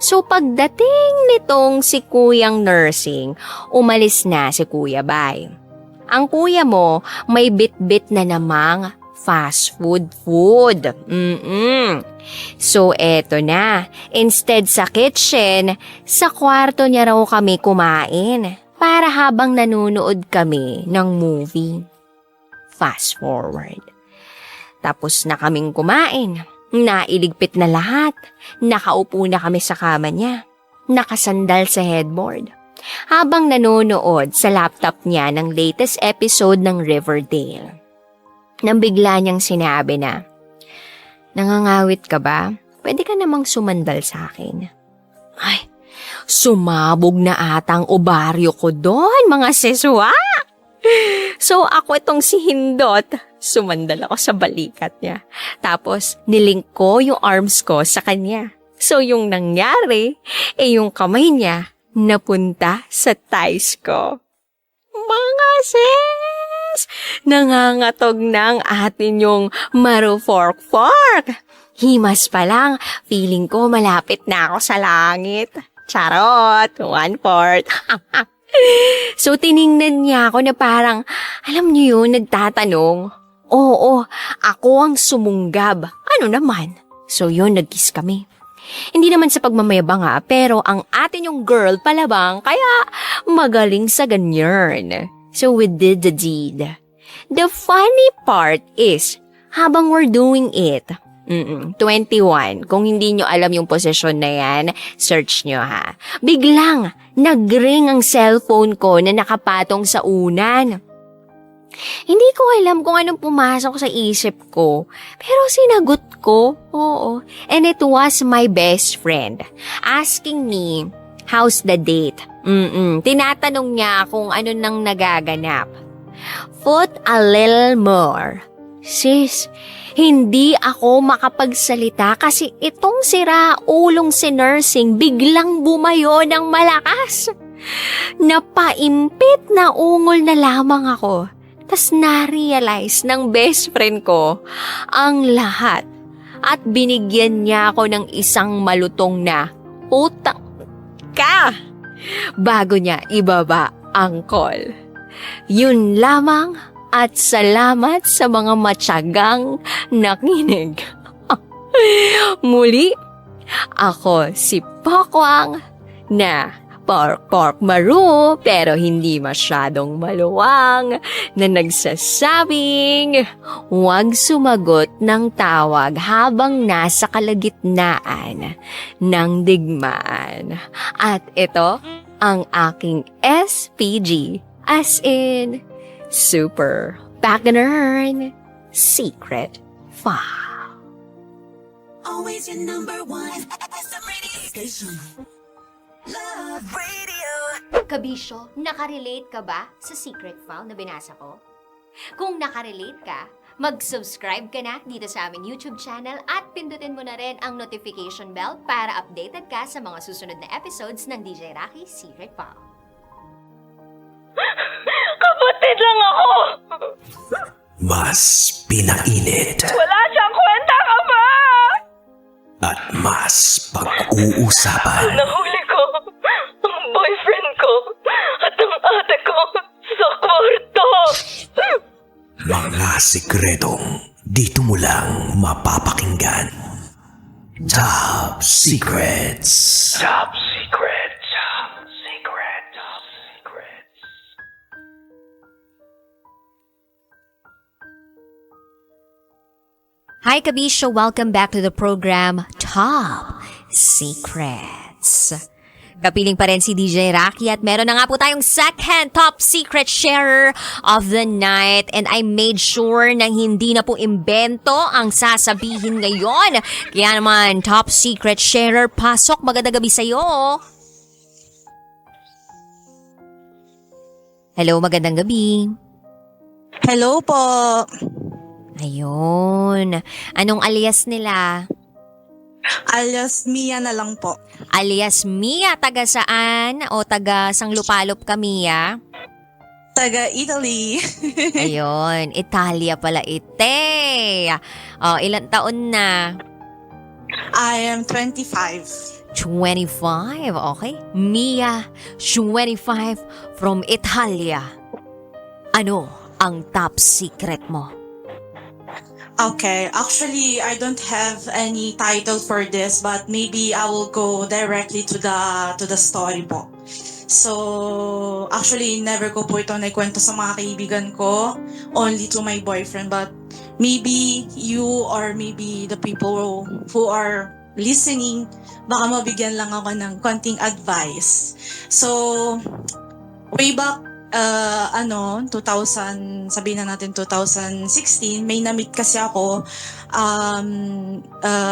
So pagdating nitong si Kuyang nursing, umalis na si Kuya Bay. Ang kuya mo may bit-bit na namang fast food. So eto na. Instead sa kitchen, sa kwarto niya raw kami kumain. Para habang nanonood kami ng movie. Fast forward. Tapos na kaming kumain. Nailigpit na lahat. Nakaupo na kami sa kama niya. Nakasandal sa headboard. Habang nanonood sa laptop niya ng latest episode ng Riverdale. Nang bigla niyang sinabi na, "Nangangawit ka ba? Pwede ka namang sumandal sa akin." Ay, sumabog na atang obaryo ko doon, mga seswa. So ako itong si Hindot, sumandal ako sa balikat niya. Tapos nilink ko yung arms ko sa kanya. So yung nangyari, yung kamay niya napunta sa thighs ko. Mga sis, nangangatog ng atin yung maru-fork-fork. Himas pa lang, feeling ko malapit na ako sa langit. Charot, 1/4. So tiningnan niya ako na parang, alam niyo yun, nagtatanong. Oo, ako ang sumunggab. Ano naman? So yun, nag-kiss kami. Hindi naman sa pagmamayabang pero ang atin yung girl palabang, kaya magaling sa ganyan. So we did the deed. The funny part is, habang we're doing it, 21. Kung hindi nyo alam yung posisyon na yan, search nyo ha. Biglang, nag-ring ang cellphone ko na nakapatong sa unan. Hindi ko alam kung anong pumasok sa isip ko. Pero sinagot ko, oo. And it was my best friend. Asking me, how's the date? Tinatanong niya kung ano nang nagaganap. Put a little more. Sis, hindi ako makapagsalita kasi itong sira-ulong si nursing biglang bumayo ng malakas. Napaimpit na ungol na lamang ako. Tas na-realize ng best friend ko ang lahat at binigyan niya ako ng isang malutong na utang ka bago niya ibaba ang call. Yun lamang at salamat sa mga matyagang nakinig. Muli, ako si Pokwang na pork maru pero hindi masyadong maluwang na nagsasabing huwag sumagot ng tawag habang nasa kalagitnaan ng digmaan. At ito ang aking SPG as in Super Bacanern Secret File. Always your number one. SM radio station. Love Radio. Kabisyo, nakarelate ka ba sa secret file na binasa ko? Kung nakarelate ka, mag-subscribe ka na dito sa aming YouTube channel at pindutin mo na rin ang notification bell para updated ka sa mga susunod na episodes ng DJ Rocky Secret File. Kapatid lang ako! Mas pinainit Wala siyang kwenta ka ba? at mas pag-uusapan. Nahuli ko ang boyfriend ko at ang ate ko sa kwarto. Mga sikretong dito mo lang mapapakinggan. Top Secrets. Top Secret. Top Secret. Top Secret. Hi Kabisyo, welcome back to the program Top Secrets. Kapiling pa rin si DJ Rocky at meron na nga po tayong second top secret sharer of the night and I made sure na hindi na po imbento ang sasabihin ngayon. Kaya naman, top secret sharer, pasok, magandang gabi sa'yo. Hello, magandang gabi. Hello po. Ayun, anong alias nila? Alias Mia na lang po. Alias Mia, taga saan? O taga Sanglupalop ka, Mia? Taga Italy. Ayun, Italia pala ite. O, ilang taon na? I am 25. 25, okay. Mia, 25 from Italia. Ano ang top secret mo? Okay, actually, I don't have any title for this, but maybe I will go directly to the story po. So, actually, never ko po ito naikwento sa mga kaibigan ko, only to my boyfriend, but maybe you or maybe the people who are listening, baka mabigyan lang ako ng konting advice. So, way back 2000, sabihin na natin 2016, may na-meet kasi ako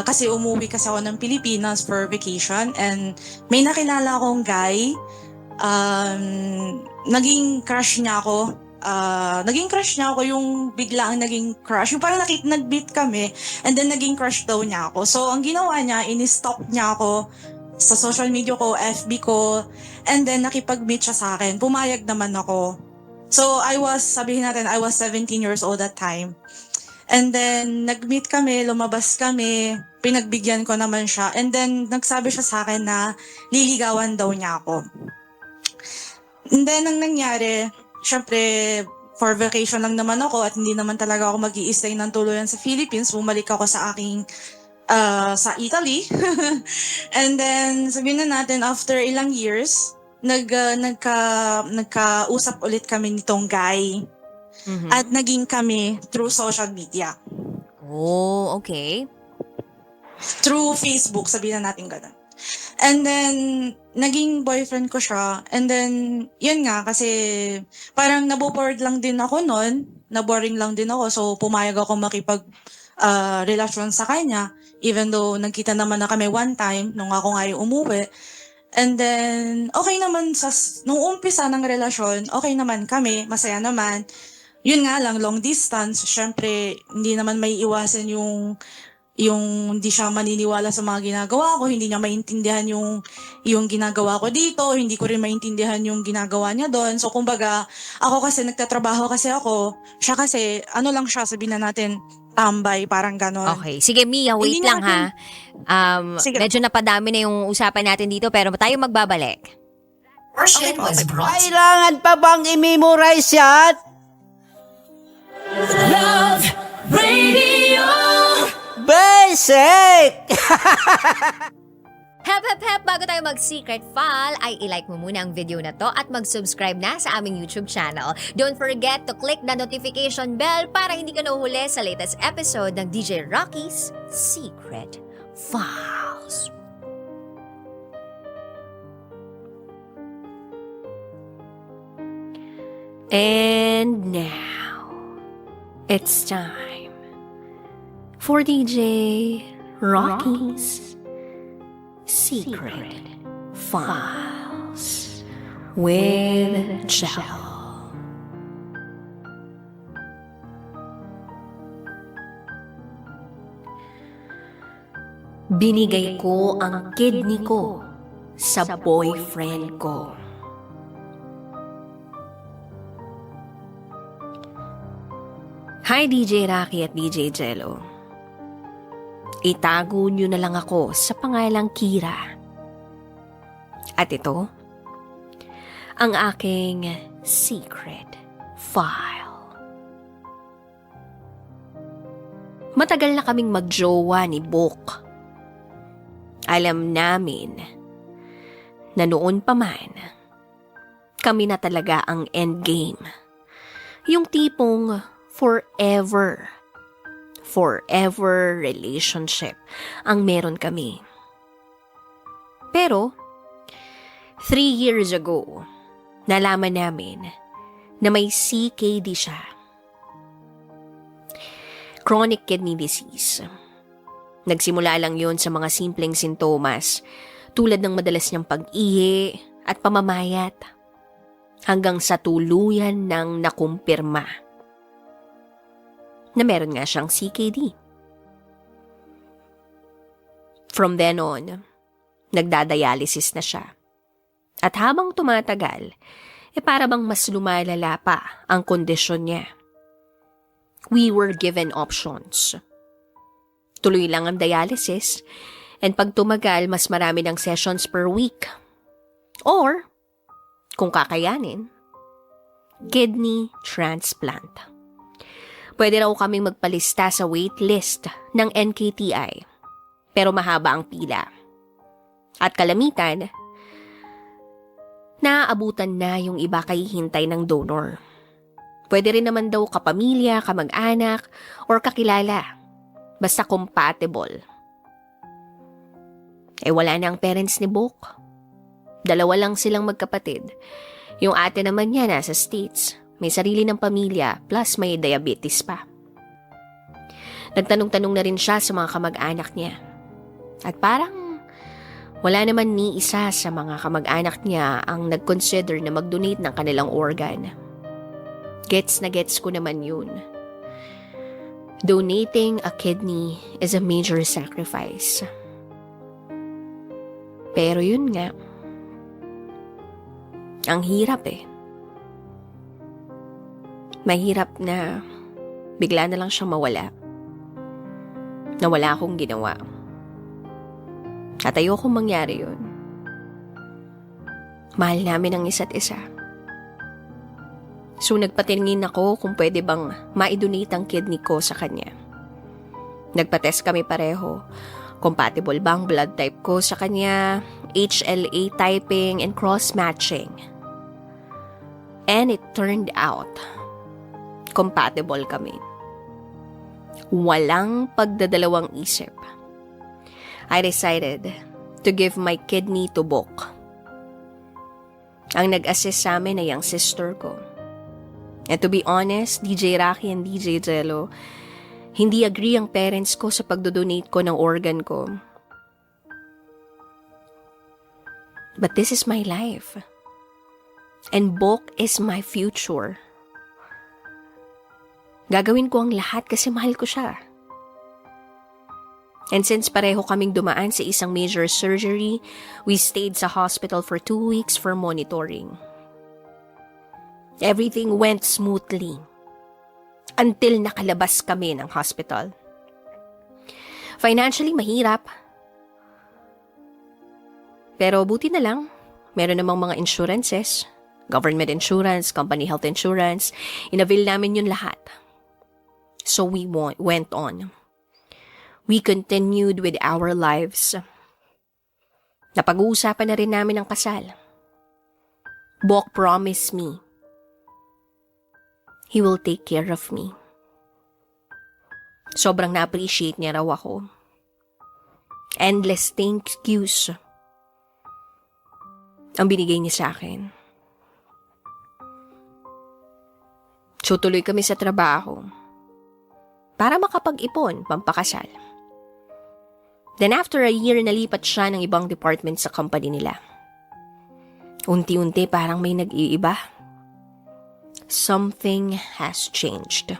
kasi umuwi kasi ako ng Pilipinas for vacation and may nakilala akong guy. Naging crush niya ako. Yung biglaang naging crush. Yung parang nag-meet kami and then naging crush daw niya ako. So, ang ginawa niya, in-stalk niya ako sa social media ko, FB ko, and then nakipag-meet siya sa akin. Pumayag naman ako. So, sabihin natin, I was 17 years old that time. And then, nag-meet kami, lumabas kami, pinagbigyan ko naman siya. And then, nagsabi siya sa akin na liligawan daw niya ako. And then, ang nangyari, syempre, for vacation lang naman ako at hindi naman talaga ako mag-i-stay ng tuluyan sa Philippines. Bumalik ako sa sa Italy. And then, sabihin na natin, after ilang years, nagkausap ulit kami nitong guy. Mhm. At naging kami through social media. Oh, okay. Through Facebook, sabihin na natin ganun. And then, naging boyfriend ko siya. And then, yun nga, kasi parang nabobored lang din ako noon. Naboring lang din ako. So, pumayag ako relasyon sa kanya. Even though nagkita naman na kami one time nung ako nga yung umuwi. And then, okay naman nung umpisa ng relasyon, okay naman kami, masaya naman. Yun nga lang, long distance, syempre, hindi naman may iwasan yung hindi siya maniniwala sa mga ginagawa ko, hindi niya maintindihan yung ginagawa ko dito, hindi ko rin maintindihan yung ginagawa niya doon. So, kumbaga, ako kasi nagtatrabaho kasi ako, siya kasi, lang siya, sabihin na natin, tambay, parang ganon. Okay. Sige, Mia, wait Hindi lang ha. Sige. Medyo napadami na yung usapan natin dito pero tayo magbabalik. Kailangan pa bang i-memorize yan? Love Radio. Basic! Hep, hep, hep! Bago tayo mag-secret file, ay ilike mo muna ang video na to at mag-subscribe na sa aming YouTube channel. Don't forget to click the notification bell para hindi ka nahuhuli sa latest episode ng DJ Rocky's Secret Files. And now, it's time for DJ Rocky's Secret Files with Jell. Binigay ko ang kidney ko sa boyfriend ko. Hi DJ Rocky at DJ Jello. Itago nyo na lang ako sa pangalang Kira. At ito, ang aking secret file. Matagal na kaming magjowa ni Bok. Alam namin na noon pa man, kami na talaga ang endgame. Yung tipong forever relationship ang meron kami. Pero, 3 years ago, nalaman namin na may CKD siya. Chronic kidney disease. Nagsimula lang yun sa mga simpleng sintomas tulad ng madalas niyang pag-ihi at pamamayat hanggang sa tuluyan ng nakumpirma na meron nga siyang CKD. From then on, nagdadialysis na siya. At habang tumatagal, para bang mas lumalala pa ang kondisyon niya. We were given options. Tuloy lang ang dialysis, and pag tumagal, mas marami ng sessions per week. Or, kung kakayanin, kidney transplant. Pwede raw kaming magpalista sa waitlist ng NKTI, pero mahaba ang pila. At kalamitan, naaabutan na yung iba kay hintay ng donor. Pwede rin naman daw kapamilya, kamag-anak, or kakilala. Basta compatible. Wala na ang parents ni Bok. 2 lang silang magkapatid. Yung ate naman niya nasa States. May sarili ng pamilya, plus may diabetes pa. Nagtanong-tanong na rin siya sa mga kamag-anak niya. At parang wala naman ni isa sa mga kamag-anak niya ang nag-consider na mag-donate ng kanilang organ. Gets na gets ko naman yun. Donating a kidney is a major sacrifice. Pero yun nga, ang hirap Mahirap na bigla na lang siyang mawala. Na wala akong ginawa. At ayokong mangyari yun. Mahal namin ang isa't isa. So nagpatingin ako kung pwede bang ma-donate ang kidney ko sa kanya. Nagpa-test kami pareho. Compatible ba ang blood type ko sa kanya, HLA typing and cross-matching. And it turned out, compatible kami. Walang pagdadalawang isip. I decided to give my kidney to Bok. Ang nag-assist sa amin ay ang sister ko. And to be honest, DJ Rocky and DJ Jello, hindi agree ang parents ko sa pagdodonate ko ng organ ko. But this is my life. And Bok is my future. Gagawin ko ang lahat kasi mahal ko siya. And since pareho kaming dumaan sa isang major surgery, we stayed sa hospital for 2 weeks for monitoring. Everything went smoothly until nakalabas kami ng hospital. Financially mahirap. Pero buti na lang, meron namang mga insurances, government insurance, company health insurance. Inavail namin yun lahat. So we went on. We continued with our lives. Napag-uusapan na rin namin ang kasal. Bok promised me he will take care of me. Sobrang na-appreciate niya raw ako. Endless thank yous ang binigay niya sa akin. So tuloy kami sa trabaho para makapag-ipon pampakasal. Then after a year, nalipat siya ng ibang department sa company nila. Unti-unti parang may nag-iiba. Something has changed.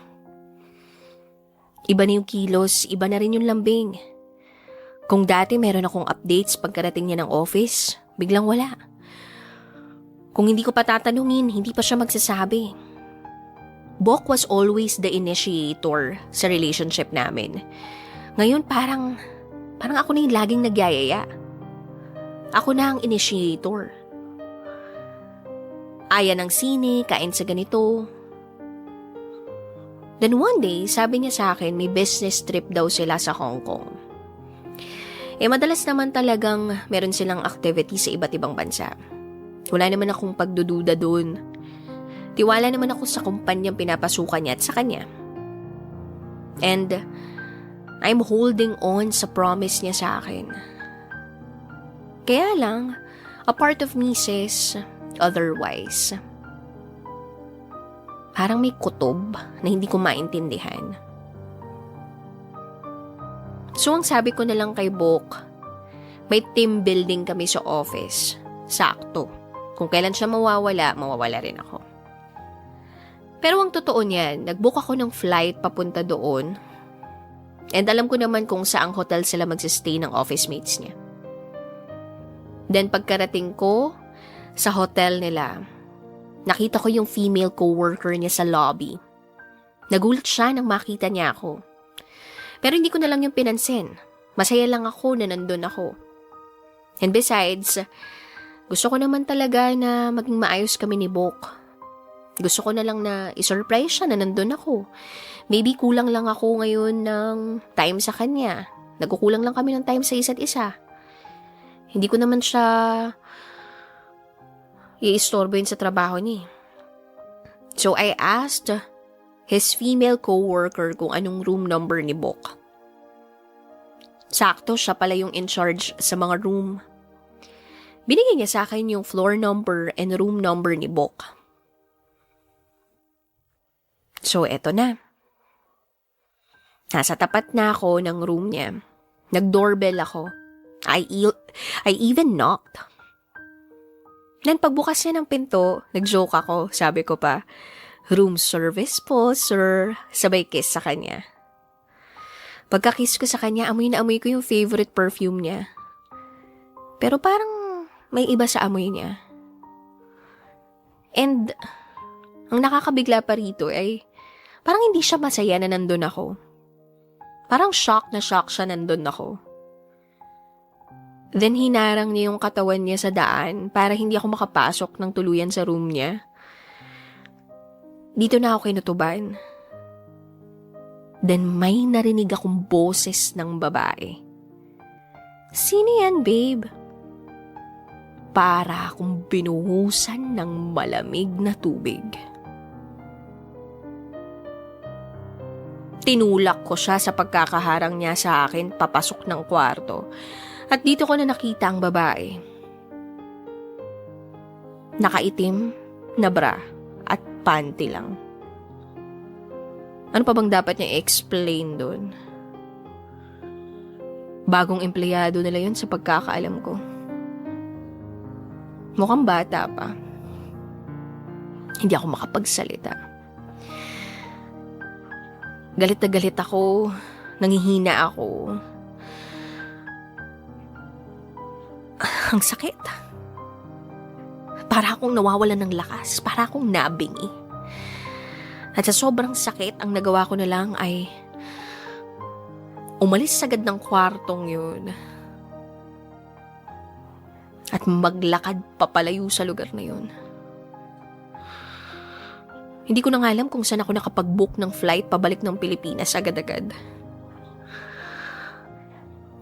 Iba na yung kilos, iba na rin yung lambing. Kung dati meron akong updates pagkarating niya ng office, biglang wala. Kung hindi ko pa tatanungin, hindi pa siya magsasabi. Bok was always the initiator sa relationship namin. Ngayon parang ako na yung laging nagyayaya. Ako na ang initiator. Aya ng sine, kain sa ganito. Then one day, sabi niya sa akin may business trip daw sila sa Hong Kong. Madalas naman talagang meron silang activity sa iba't ibang bansa. Wala naman akong pagdududa dun. Tiwala naman ako sa kumpanyang pinapasukan niya at sa kanya. And I'm holding on sa promise niya sa akin. Kaya lang, a part of me says otherwise. Parang may kutob na hindi ko maintindihan. So ang sabi ko na lang kay Bok, may team building kami sa office. Sakto. Kung kailan siya mawawala rin ako. Pero ang totoo niyan, nag-book ako ng flight papunta doon. And alam ko naman kung saang hotel sila magsistay ng office mates niya. Then pagkarating ko sa hotel nila, nakita ko yung female coworker niya sa lobby. Nagulat siya nang makita niya ako. Pero hindi ko na lang yung pinansin. Masaya lang ako na nandun ako. And besides, gusto ko naman talaga na maging maayos kami ni Bok. Gusto ko na lang na isurprise siya na nandun ako. Maybe kulang lang ako ngayon ng time sa kanya. Nagkukulang lang kami ng time sa isa't isa. Hindi ko naman siya i-istorbohin sa trabaho niya. So I asked his female coworker kung anong room number ni Bok. Sakto, siya pala yung in charge sa mga room. Binigay niya sa akin yung floor number and room number ni Bok. So eto na. Nasa tapat na ako ng room niya. Nag-doorbell ako. I even knocked. Then pagbukas niya ng pinto, nag-joke ako. Sabi ko pa, room service po, sir. Sabay kiss sa kanya. Pagka-kiss ko sa kanya, amoy na amoy ko yung favorite perfume niya. Pero parang may iba sa amoy niya. And ang nakakabigla pa rito ay parang hindi siya masaya na nandun ako. Parang shock na shock siya nandun ako. Then hinarang niya yung katawan niya sa daan para hindi ako makapasok ng tuluyan sa room niya. Dito na ako kinutuban. Then may narinig akong boses ng babae. Sino yan, babe? Para akong binuhusan ng malamig na tubig. Tinulak ko siya sa pagkakaharang niya sa akin papasok ng kwarto. At dito ko na nakita ang babae. Nakaitim na bra at panty lang. Ano pa bang dapat niya i-explain doon? Bagong empleyado nila yun sa pagkakaalam ko. Mukhang bata pa. Hindi ako makapagsalita. Galit na galit ako. Nangihina ako. Ang sakit. Para akong nawawalan ng lakas. Para akong nabingi. At sa sobrang sakit, ang nagawa ko na lang ay umalis sagad ng kwartong yun. at maglakad papalayo sa lugar na yun. Hindi ko na nga alam kung saan ako nakapag-book ng flight pabalik ng Pilipinas agad-agad.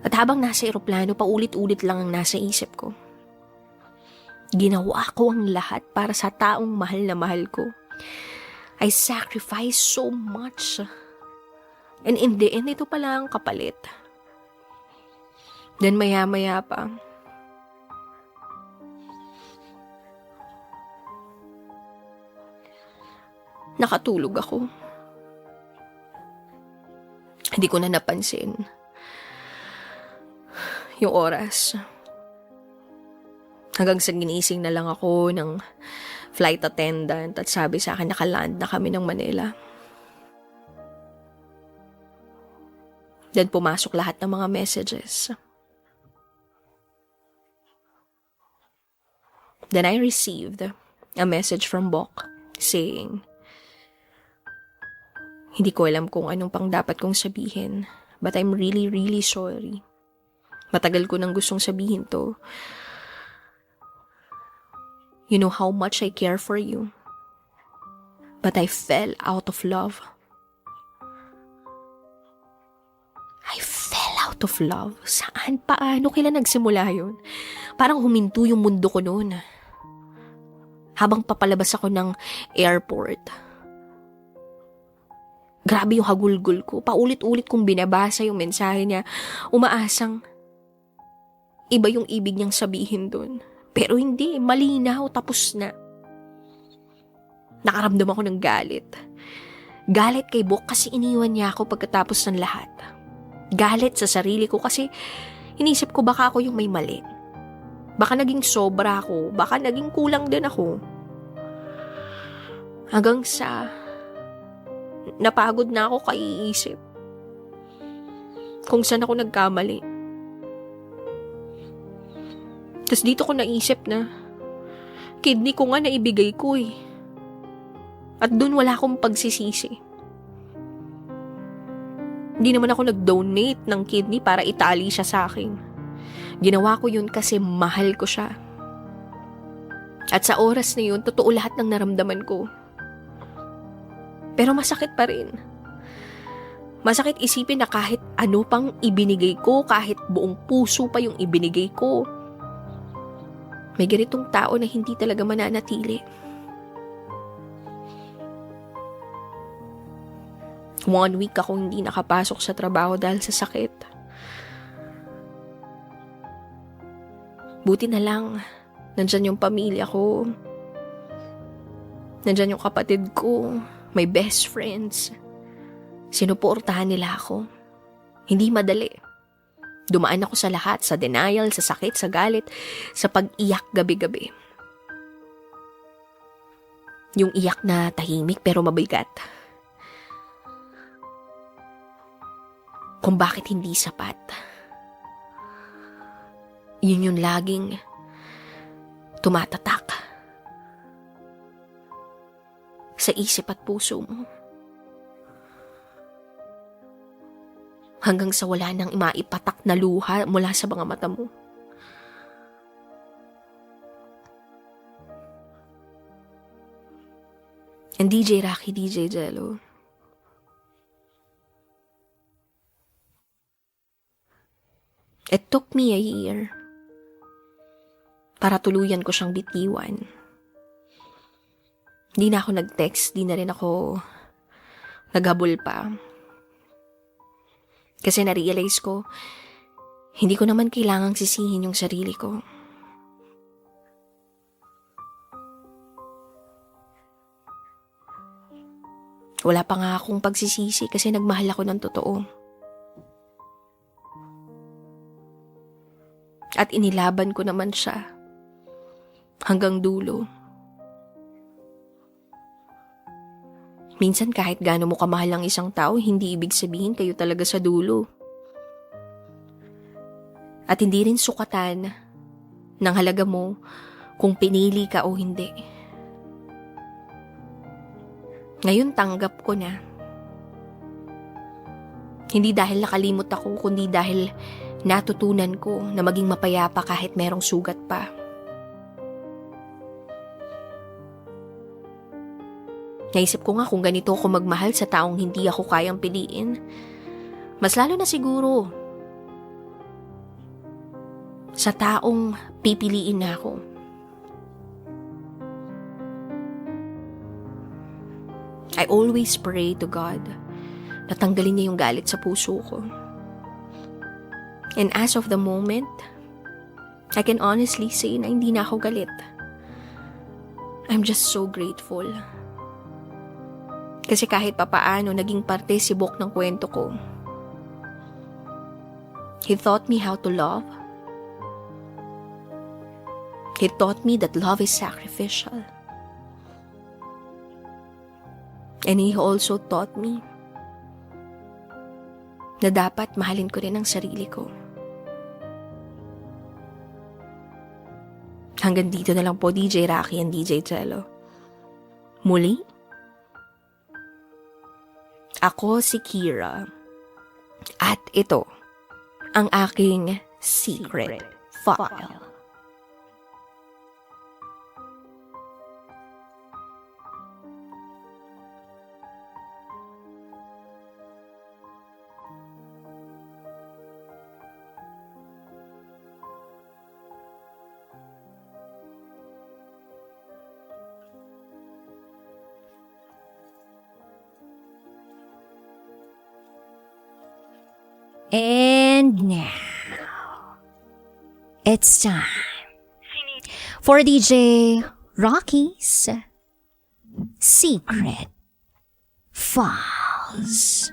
At habang nasa eroplano, paulit-ulit lang ang nasa isip ko. Ginawa ko ang lahat para sa taong mahal na mahal ko. I sacrificed so much. And in the end, ito pala ang kapalit. Then maya-maya pa, nakatulog ako. Hindi ko na napansin yung oras. Hanggang sa ginising na lang ako ng flight attendant at sabi sa akin nakaland na kami ng Manila. Then pumasok lahat ng mga messages. Then I received a message from Bok saying, hindi ko alam kung anong pang dapat kong sabihin, but I'm really, really sorry. Matagal ko nang gustong sabihin to. You know how much I care for you. But I fell out of love. I fell out of love? Saan? Paano? Kailan nagsimula yun? Parang huminto yung mundo ko noon. Habang papalabas ako ng airport, grabe yung hagulgol ko. Paulit-ulit kong binabasa yung mensahe niya. Umaasang iba yung ibig niyang sabihin dun. Pero hindi, malinaw, tapos na. Nakaramdam ako ng galit. Galit kay Bok kasi iniwan niya ako pagkatapos ng lahat. Galit sa sarili ko kasi inisip ko baka ako yung may mali. Baka naging sobra ako, baka naging kulang din ako. Hanggang sa napagod na ako kaiisip kung saan ako nagkamali. Tapos dito ko naisip na kidney ko nga naibigay ko eh. At dun wala akong pagsisisi. Hindi naman ako nag-donate ng kidney para itali siya sa akin. Ginawa ko yun kasi mahal ko siya. At sa oras na yun, totoo lahat ng naramdaman ko. Pero masakit pa rin. Masakit isipin na kahit ano pang ibinigay ko, kahit buong puso pa yung ibinigay ko, may ganitong tao na hindi talaga mananatili. 1 week akong hindi nakapasok sa trabaho dahil sa sakit. Buti na lang, nandyan yung pamilya ko. Nandyan yung kapatid ko, my best friends. Sinuportahan nila ako. Hindi madali. Dumaan ako sa lahat, sa denial, sa sakit, sa galit, sa pag-iyak gabi-gabi. Yung iyak na tahimik pero mabigat. Kung bakit hindi sapat. Yun yung laging tumatatak sa isip at puso mo. Hanggang sa wala nang maipatak na luha mula sa mga mata mo. And DJ Rocky, DJ Jello, it took me a year para tuluyan ko siyang bitiwan. Di na ako nag-text, di na rin ako naghabol pa. Kasi na-realize ko, hindi ko naman kailangang sisihin yung sarili ko. Wala pa nga akong pagsisisi kasi nagmahal ako ng totoo. At inilaban ko naman siya hanggang dulo. Minsan kahit gaano mo kamahal ang isang tao, hindi ibig sabihin kayo talaga sa dulo. At hindi rin sukatan ng halaga mo kung pinili ka o hindi. Ngayon tanggap ko na. Hindi dahil nakalimot ako, kundi dahil natutunan ko na maging mapayapa kahit merong sugat pa. Naisip ko nga kung ganito ako magmahal sa taong hindi ako kayang piliin. Mas lalo na siguro sa taong pipiliin na ako. I always pray to God na tanggalin niya yung galit sa puso ko. And as of the moment, I can honestly say na hindi na ako galit. I'm just so grateful. Kasi kahit papaano naging parte si Bok ng kwento ko. He taught me how to love. He taught me that love is sacrificial. And he also taught me na dapat mahalin ko rin ang sarili ko. Hanggang dito na lang po, DJ Rocky and DJ Jello. Muli, ako si Kira. At ito, ang aking secret file. And now, it's time for DJ Rocky's Secret Files.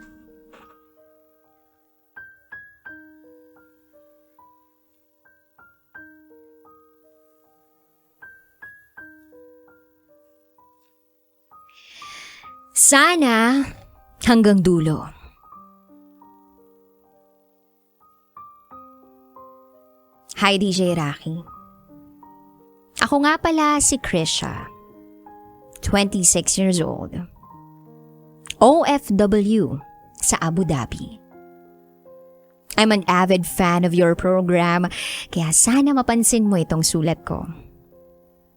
Sana hanggang dulo. Hi DJ Rocky. Ako nga pala si Krisha, 26 years old. OFW sa Abu Dhabi. I'm an avid fan of your program, kaya sana mapansin mo itong sulat ko.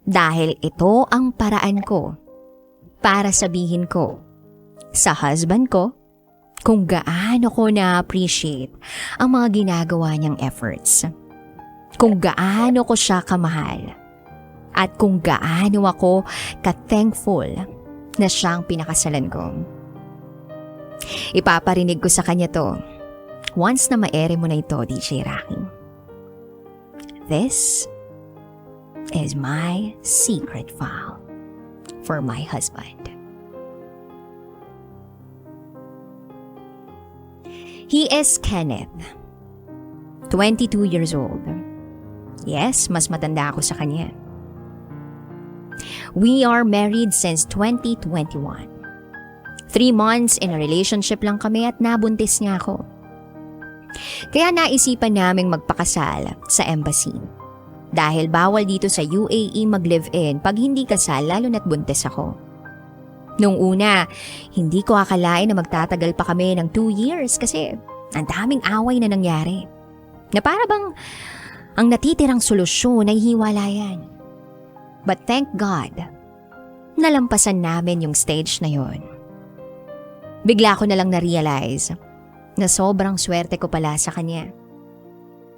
Dahil ito ang paraan ko para sabihin ko sa husband ko kung gaano ko na-appreciate ang mga ginagawa niyang efforts. Kung gaano ko siya kamahal at kung gaano ako ka-thankful na siyang pinakasalan ko. Ipaparinig ko sa kanya to once na ma-ere mo na ito, DJ Rocky. This is my secret file for my husband. He is Kenneth, 22 years old. Yes, mas matanda ako sa kanya. We are married since 2021. 3 months in a relationship lang kami at nabuntis niya ako. Kaya naisipan naming magpakasal sa embassy. Dahil bawal dito sa UAE mag-live-in pag hindi kasal lalo na't buntis ako. Nung una, hindi ko akalain na magtatagal pa kami ng 2 years kasi ang daming away na nangyari. Na para bang ang natitirang solusyon ay hiwalayan. But thank God, nalampasan namin yung stage na yon. Bigla ko na lang na-realize na sobrang swerte ko pala sa kanya.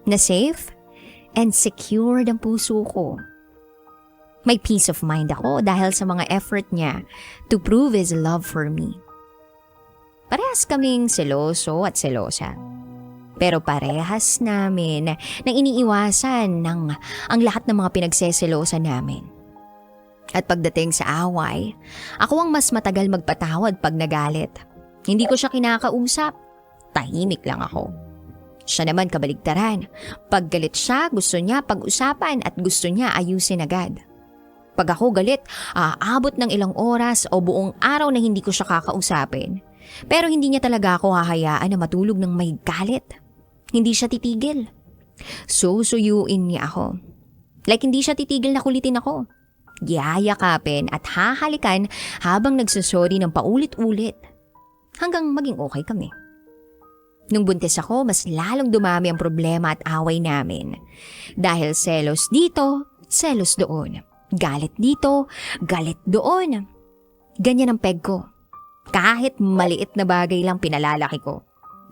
Na safe and secured ang puso ko. May peace of mind ako dahil sa mga effort niya to prove his love for me. Parehas kaming seloso at selosa. Pero parehas namin nang iniiwasan ng ang lahat ng mga pinagseselosa namin. At pagdating sa away, ako ang mas matagal magpatawad pag nagalit. Hindi ko siya kinakausap. Tahimik lang ako. Siya naman kabaligtaran. Pag galit siya, gusto niya pag-usapan at gusto niya ayusin agad. Pag ako galit, aabot ng ilang oras o buong araw na hindi ko siya kakausapin. Pero hindi niya talaga ako hahayaan na matulog ng may galit. Hindi siya titigil. Susuyuin niya ako. Like hindi siya titigil na kulitin ako. Yayakapin at hahalikan habang nagsasorry ng paulit-ulit. Hanggang maging okay kami. Nung buntis ako, mas lalong dumami ang problema at away namin. Dahil selos dito, selos doon. Galit dito, galit doon. Ganyan ang peg ko. Kahit maliit na bagay lang pinalalaki ko.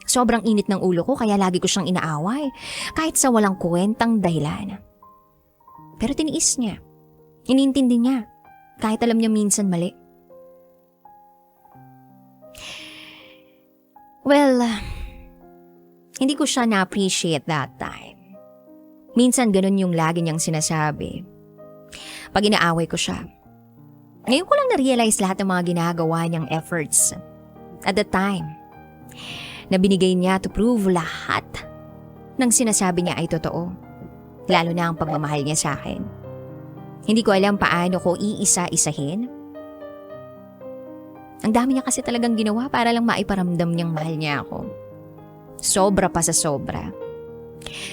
Sobrang init ng ulo ko kaya lagi ko siyang inaaway. Kahit sa walang kwentang dahilan. Pero tiniis niya. Inintindi niya. Kahit alam niya minsan mali. Well, hindi ko siya na-appreciate that time. Minsan ganun yung lagi niyang sinasabi. Pag inaaway ko siya. Ngayon ko lang na-realize lahat ng mga ginagawa niyang efforts. At the time, na binigay niya to prove lahat ng sinasabi niya ay totoo. Lalo na ang pagmamahal niya sa akin. Hindi ko alam paano ko iisa-isahin. Ang dami niya kasi talagang ginawa para lang maiparamdam niyang mahal niya ako. Sobra pa sa sobra.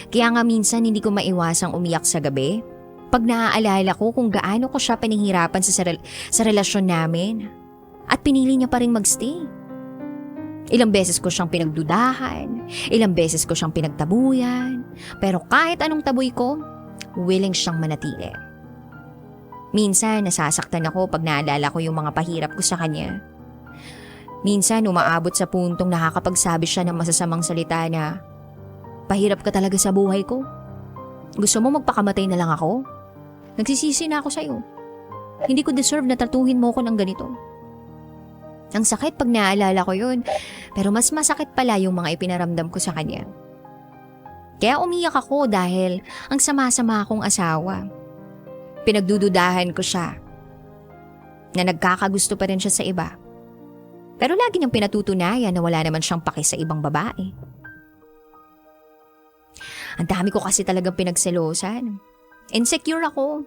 Kaya nga minsan hindi ko maiwasang umiyak sa gabi pag naaalala ko kung gaano ko siya pinahirapan sa relasyon namin at pinili niya pa rin magstay. Ilang beses ko siyang pinagdudahan, ilang beses ko siyang pinagtabuyan, pero kahit anong taboy ko, willing siyang manatili. Minsan nasasaktan ako pag naalala ko yung mga pahirap ko sa kanya. Minsan umaabot sa puntong nakakapagsabi siya ng masasamang salita na, "Pahirap ka talaga sa buhay ko. Gusto mo magpakamatay na lang ako? Nagsisisi na ako sa'yo. Hindi ko deserve na tratuhin mo ko ng ganito." Ang sakit pag naaalala ko yun, pero mas masakit pala yung mga ipinaramdam ko sa kanya. Kaya umiyak ako dahil ang sama-sama akong asawa. Pinagdududahan ko siya na nagkakagusto pa rin siya sa iba. Pero lagi niyang pinatutunayan na wala naman siyang paki sa ibang babae. Ang dami ko kasi talagang pinagselosan. Insecure ako.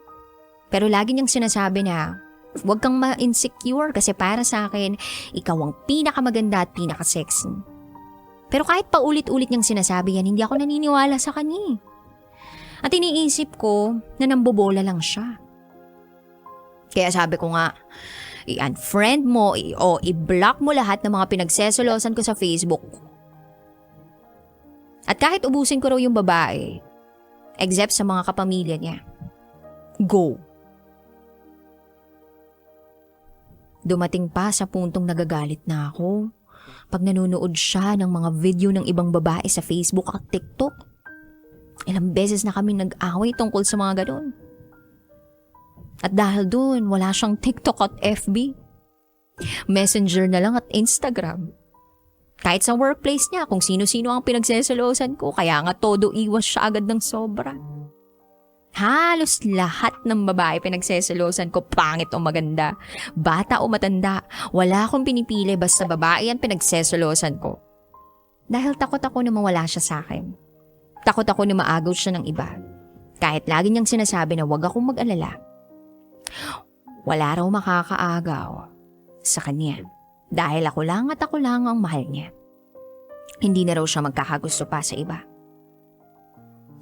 Pero lagi niyang sinasabi na, huwag kang ma-insecure kasi para sa akin, ikaw ang pinakamaganda at pinakasexy. Pero kahit paulit-ulit niyang sinasabi yan, hindi ako naniniwala sa kanya. At iniisip ko na nambobola lang siya. Kaya sabi ko nga, i-unfriend mo o i-block mo lahat ng mga pinagsesolosan ko sa Facebook. At kahit ubusin ko raw yung babae, except sa mga kapamilya niya, go. Dumating pa sa puntong nagagalit na ako pag nanonood siya ng mga video ng ibang babae sa Facebook at TikTok. Ilang beses na kami nag-away tungkol sa mga ganon. At dahil doon, wala siyang TikTok at FB. Messenger na lang at Instagram. Kahit sa workplace niya, kung sino-sino ang pinagsesalosan ko, kaya nga todo iwas siya agad ng sobra. Halos lahat ng babae pinagsesalosan ko, pangit o maganda, bata o matanda, wala akong pinipili basta babae ang pinagsesalosan ko. Dahil takot ako na mawala siya sa akin. Takot ako na maagaw siya ng iba. Kahit lagi niyang sinasabi na wag akong mag-alala. Wala raw makakaagaw sa kanya dahil ako lang ang mahal niya. Hindi na raw siya magkakagusto pa sa iba.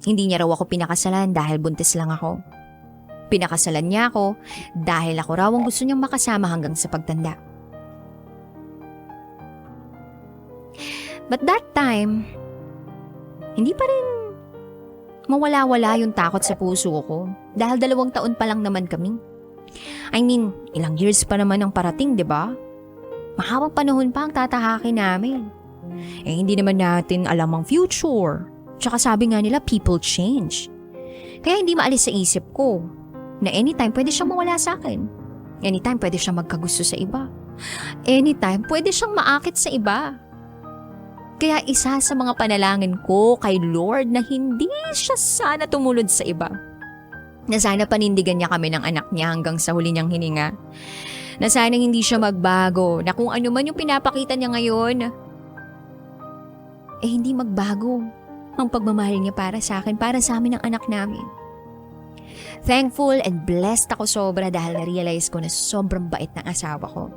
Hindi niya raw ako pinakasalan dahil buntis lang ako. Pinakasalan niya ako dahil ako raw ang gusto niyang makasama hanggang sa pagtanda. But that time, hindi pa rin mawala-wala yung takot sa puso ko dahil 2 taon pa lang naman kami. I mean, ilang years pa naman ang parating, di ba? Mahabang panahon pa ang tatahakin namin. Eh, hindi naman natin alam ang future. Tsaka sabi nga nila, people change. Kaya hindi maalis sa isip ko na anytime pwede siyang mawala sa akin. Anytime pwede siyang magkagusto sa iba. Anytime pwede siyang maakit sa iba. Kaya isa sa mga panalangin ko kay Lord na hindi siya sana tumulod sa iba. Na sana panindigan niya kami ng anak niya hanggang sa huli niyang hininga. Na sana hindi siya magbago, na kung ano man yung pinapakita niya ngayon, hindi magbago ang pagmamahal niya para sa akin, para sa amin ang anak namin. Thankful and blessed ako sobra dahil na-realize ko na sobrang bait ng asawa ko.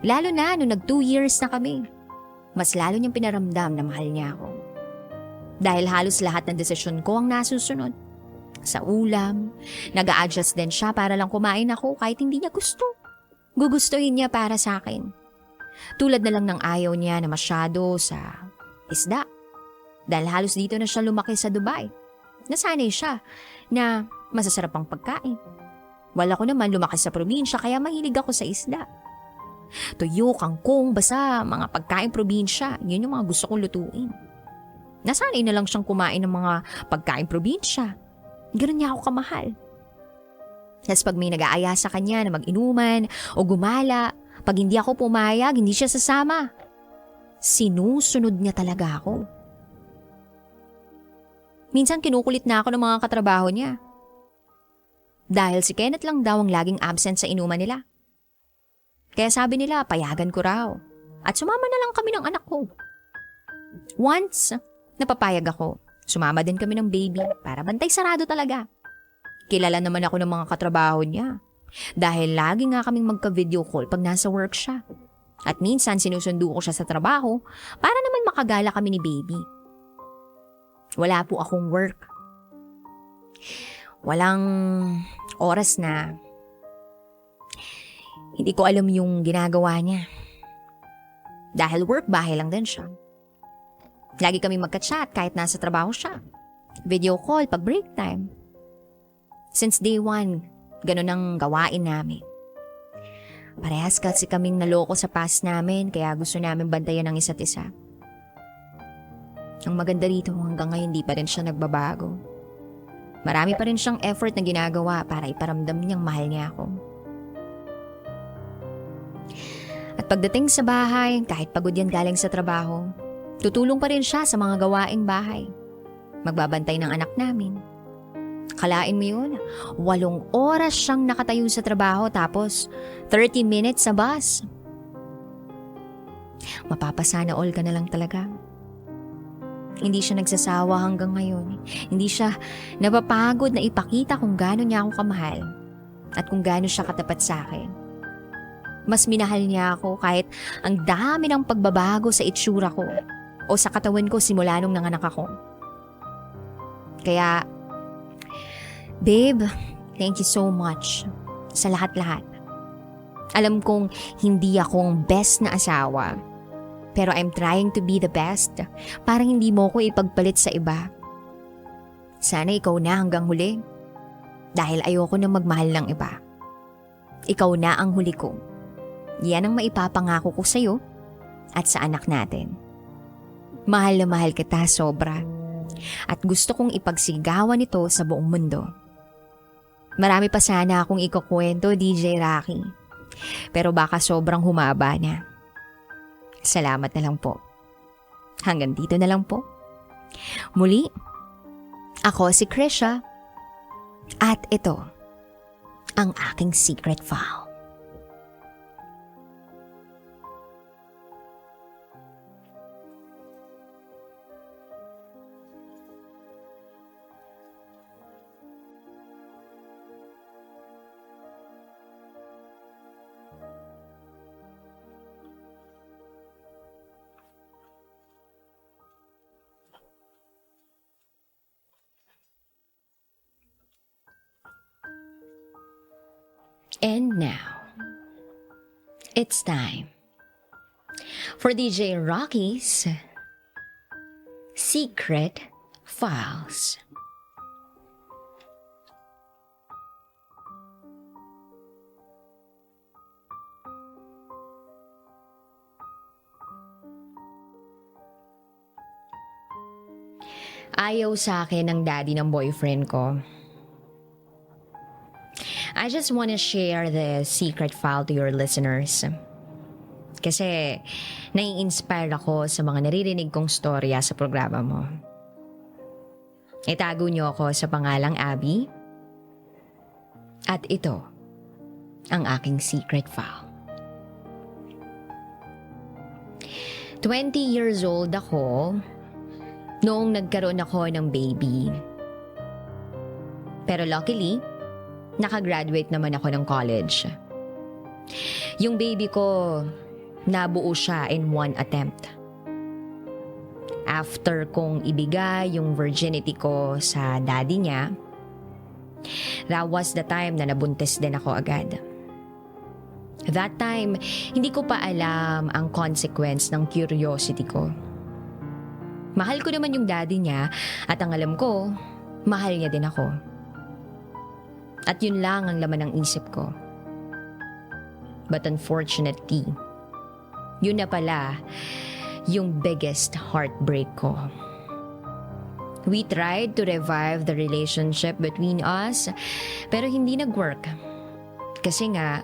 Lalo na nung 2 years na kami, mas lalo niyang pinaramdam na mahal niya ako. Dahil halos lahat ng desisyon ko ang nasusunod. Sa ulam, nag-a-adjust din siya para lang kumain ako kahit hindi niya gusto. Gugustuhin niya para sa akin. Tulad na lang ng ayaw niya na masyado sa isda. Dahil halos dito na siya lumaki sa Dubai. Nasanay siya na masasarap ang pagkain. Wala ko naman lumaki sa probinsya kaya mahilig ako sa isda. Tuyo, kangkong, basta mga pagkain probinsya. Yun yung mga gusto kong lutuin. Nasanay na lang siyang kumain ng mga pagkain probinsya. Ganun niya ako kamahal. Tapos pag may nag-aaya sa kanya na mag-inuman o gumala, pag hindi ako pumayag, hindi siya sasama. Sinusunod niya talaga ako. Minsan kinukulit na ako ng mga katrabaho niya. Dahil si Kenneth lang daw ang laging absent sa inuman nila. Kaya sabi nila, payagan ko raw. At sumama na lang kami ng anak ko. Once, napapayag ako. Sumama din kami ng baby para bantay sarado talaga. Kilala naman ako ng mga katrabaho niya. Dahil lagi nga kaming magka-video call pag nasa work siya. At minsan sinusundo ko siya sa trabaho para naman makagala kami ni baby. Wala po akong work. Walang oras na hindi ko alam yung ginagawa niya. Dahil work, bahay lang din siya. Lagi kami magka-chat kahit nasa trabaho siya. Video call pag break time. Since day one, ganun ang gawain namin. Parehas kasi kaming naloko sa past namin kaya gusto namin bantayan ng isa't isa. Ang maganda rito hanggang ngayon di pa rin siya nagbabago. Marami pa rin siyang effort na ginagawa para iparamdam niyang mahal niya ako. At pagdating sa bahay, kahit pagod yan galing sa trabaho, tutulong pa rin siya sa mga gawaing bahay. Magbabantay ng anak namin. Kalain mo yun, 8 oras siyang nakatayo sa trabaho tapos 30 minutes sa bus. Mapapasana all ka na lang talaga. Hindi siya nagsasawa hanggang ngayon. Hindi siya napapagod na ipakita kung gaano niya ako kamahal at kung gaano siya katapat sa akin. Mas minahal niya ako kahit ang dami ng pagbabago sa itsura ko o sa katawan ko simula nung nanganak ako. Kaya, babe, thank you so much sa lahat-lahat. Alam kong hindi ako ang best na asawa. Pero I'm trying to be the best para hindi mo ko ipagpalit sa iba. Sana ikaw na hanggang huli. Dahil ayoko na magmahal ng iba. Ikaw na ang huli ko. Yan ang maipapangako ko sa'yo at sa anak natin. Mahal na mahal kita sobra. At gusto kong ipagsigawan ito sa buong mundo. Marami pa sana akong ikukwento, DJ Rocky. Pero baka sobrang humaba na. Salamat na lang po. Hanggang dito na lang po. Muli, ako si Krisha. At ito, ang aking secret file. And now, it's time for DJ Rocky's Secret Files. Ayaw sa akin ng daddy ng boyfriend ko. I just want to share the secret file to your listeners. Kasi nai-inspire ako sa mga naririnig kong storya sa programa mo. Itago niyo ako sa pangalang Abby. At ito, ang aking secret file. 20 years old ako noong nagkaroon ako ng baby. Pero luckily, nakagraduate naman ako ng college. Yung baby ko, nabuo siya in one attempt. After kong ibigay yung virginity ko sa daddy niya, that was the time na nabuntis din ako agad. That time, hindi ko pa alam ang consequence ng curiosity ko. Mahal ko naman yung daddy niya at ang alam ko, mahal niya din ako. At yun lang ang laman ng isip ko. But unfortunately, yun na pala yung biggest heartbreak ko. We tried to revive the relationship between us, pero hindi nag-work. Kasi nga,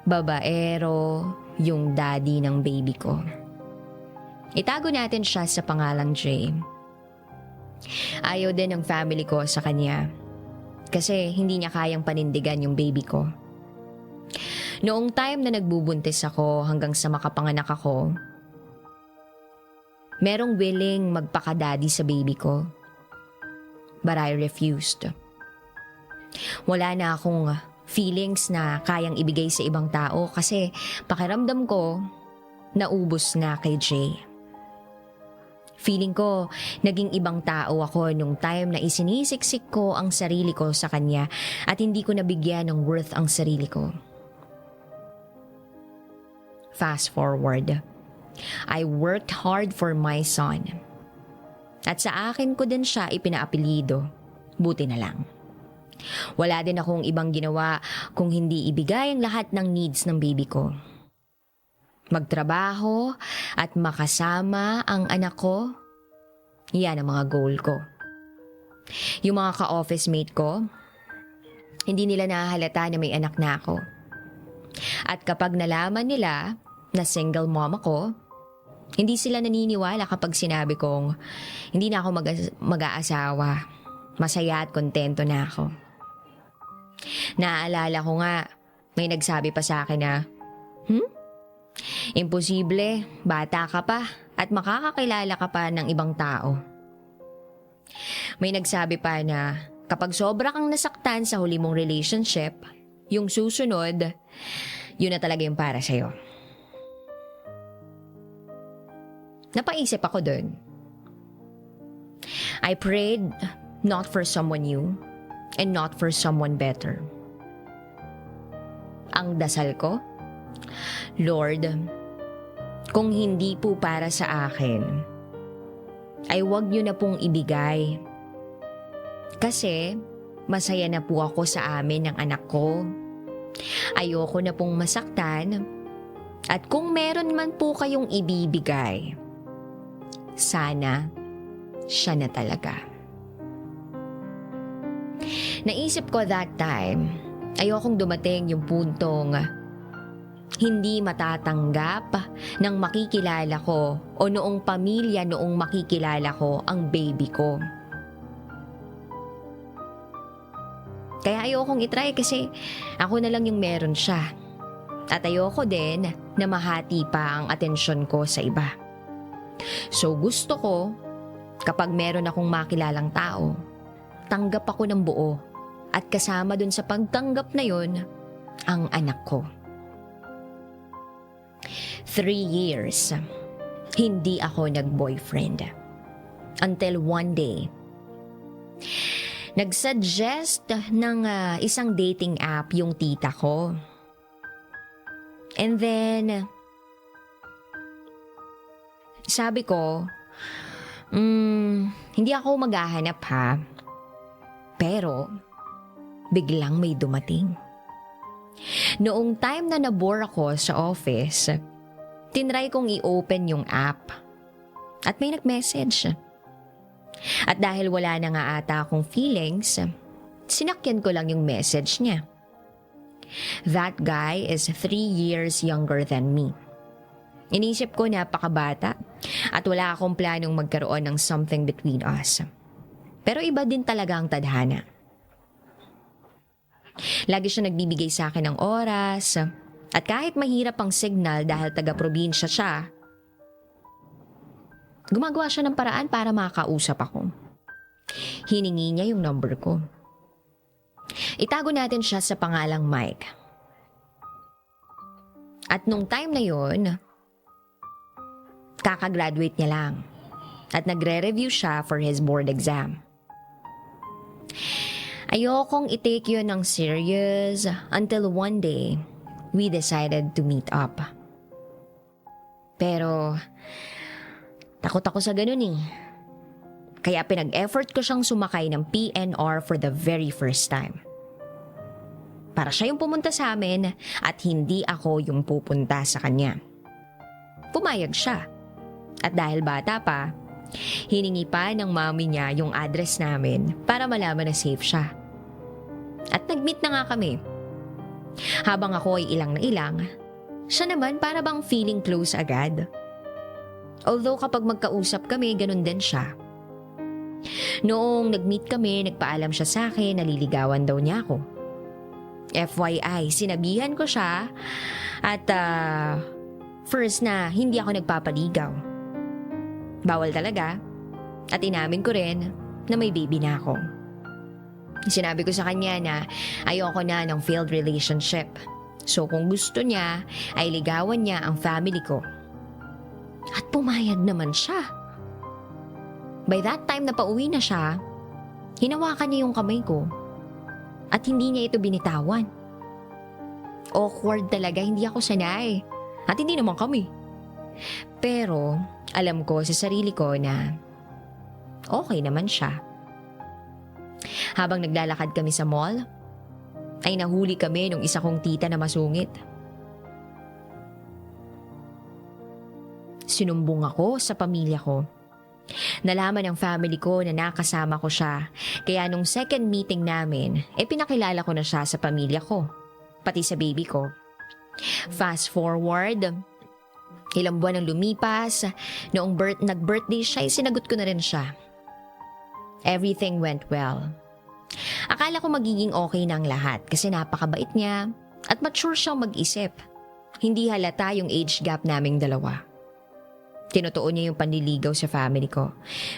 babaero yung daddy ng baby ko. Itago natin siya sa pangalang Jay. Ayaw din ng family ko sa kanya kasi hindi niya kayang panindigan yung baby ko. Noong time na nagbubuntis ako hanggang sa makapanganak ako, merong willing magpakadaddy sa baby ko. But I refused. Wala na akong feelings na kayang ibigay sa ibang tao kasi pakiramdam ko naubos na kay Jay. Feeling ko naging ibang tao ako nung time na isinisiksik ko ang sarili ko sa kanya at hindi ko nabigyan ng worth ang sarili ko. Fast forward, I worked hard for my son. At sa akin ko din siya ipinaapelido. Buti na lang. Wala din akong ibang ginawa kung hindi ibigay ang lahat ng needs ng baby ko. Magtrabaho at makasama ang anak ko, yan ang mga goal ko. Yung mga ka-office mate ko, hindi nila nahahalata na may anak na ako. At kapag nalaman nila na single mom ako, hindi sila naniniwala kapag sinabi kong hindi na ako mag-aasawa. Masaya at kontento na ako. Naaalala ko nga, may nagsabi pa sa akin na, imposible, bata ka pa at makakakilala ka pa ng ibang tao. May nagsabi pa na kapag sobra kang nasaktan sa huli mong relationship, yung susunod, yun na talaga yung para sa'yo. Napaisip ako dun. I prayed not for someone new and not for someone better. Ang dasal ko, Lord, kung hindi po para sa akin, ay huwag niyo na pong ibigay. Kasi masaya na po ako sa amin ng anak ko. Ayoko na pong masaktan. At kung meron man po kayong ibibigay, sana siya na talaga. Naisip ko that time, ayokong dumating yung puntong hindi matatanggap ng makikilala ko o noong pamilya noong makikilala ko ang baby ko. Kaya ayokong itry kasi ako na lang yung meron siya. At ayoko din na mahati pa ang atensyon ko sa iba. So gusto ko, kapag meron akong makilalang tao, tanggap ako ng buo at kasama dun sa pagtanggap na yun, ang anak ko. 3 years, hindi ako nag-boyfriend. Until one day, nagsuggest ng isang dating app yung tita ko. And then, sabi ko, hindi ako maghahanap ha. Pero, biglang may dumating. Noong time na nabore ako sa office, tinry kong i-open yung app. At may nag-message. At dahil wala na nga ata akong feelings, sinakyan ko lang yung message niya. That guy is 3 years younger than me. Inisip ko napakabata at wala akong planong magkaroon ng something between us. Pero iba din talaga ang tadhana. Lagi siya nagbibigay sa akin ng oras at kahit mahirap ang signal dahil taga-probinsya siya, gumagawa siya ng paraan para makakausap ako. Hiningi niya yung number ko. Itago natin siya sa pangalang Mike. At nung time na yon, kakagraduate niya lang at nagre-review siya for his board exam. Ayokong i-take yun ng serious until one day, we decided to meet up. Pero, takot ako sa ganun eh. Kaya pinag-effort ko siyang sumakay ng PNR for the very first time. para siya yung pumunta sa amin at hindi ako yung pupunta sa kanya. Pumayag siya. At dahil bata pa, hiningi pa ng mami niya yung address namin para malaman na safe siya. At nag-meet na nga kami. Habang ako ay ilang na ilang, siya naman para bang feeling close agad. Although kapag magkausap kami, ganun din siya. Noong nag-meet kami, nagpaalam siya sa akin na liligawan daw niya ako. FYI, sinabihan ko siya at first na hindi ako nagpapaligaw. Bawal talaga at inamin ko rin na may baby na ako. Sinabi ko sa kanya na ayoko na ng failed relationship. So kung gusto niya ay ligawan niya ang family ko. At pumayag naman siya. By that time na pauwi na siya, hinawakan niya yung kamay ko at hindi niya ito binitawan. Awkward talaga, hindi ako sanay at hindi naman kami. Pero alam ko sa sarili ko na okay naman siya. Habang naglalakad kami sa mall, ay nahuli kami nung isa kong tita na masungit. Sinumbong ako sa pamilya ko. Nalaman ng family ko na nakasama ko siya, kaya nung second meeting namin, pinakilala ko na siya sa pamilya ko, pati sa baby ko. Fast forward, ilang buwan ang lumipas, noong nag-birthday siya, sinagot ko na rin siya. Everything went well. Akala ko magiging okay na ang lahat kasi napakabait niya at mature siyang mag-isip. Hindi halata yung age gap naming dalawa. Tinutuon niya yung panliligaw sa family ko.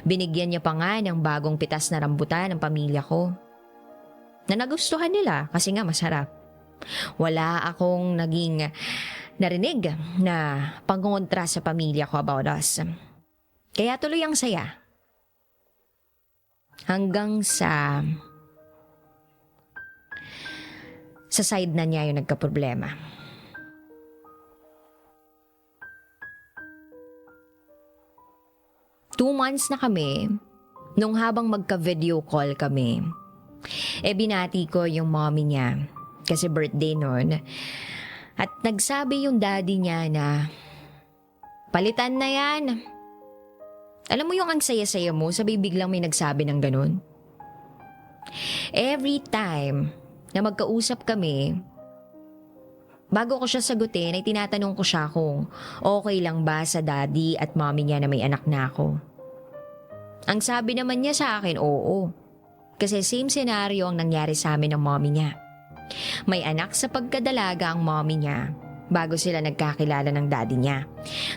Binigyan niya pa nga ng bagong pitas na rambutan ng pamilya ko. Na nagustuhan nila kasi nga masarap. Wala akong naging narinig na pangontra sa pamilya ko about us. Kaya tuloy ang saya. Hanggang sa side na niya yung nagkaproblema. 2 months na kami, nung habang magka-video call kami, binati ko yung mommy niya kasi birthday nun. At nagsabi yung daddy niya na, palitan na yan. Alam mo yung ang saya-saya mo, sabi biglang may nagsabi ng ganun. Every time na magkausap kami, bago ko siya sagutin ay tinatanong ko siya kung okay lang ba sa daddy at mommy niya na may anak na ako. Ang sabi naman niya sa akin, oo. Kasi same scenario ang nangyari sa amin ng mommy niya. May anak sa pagkadalaga ang mommy niya bago sila nagkakilala ng daddy niya.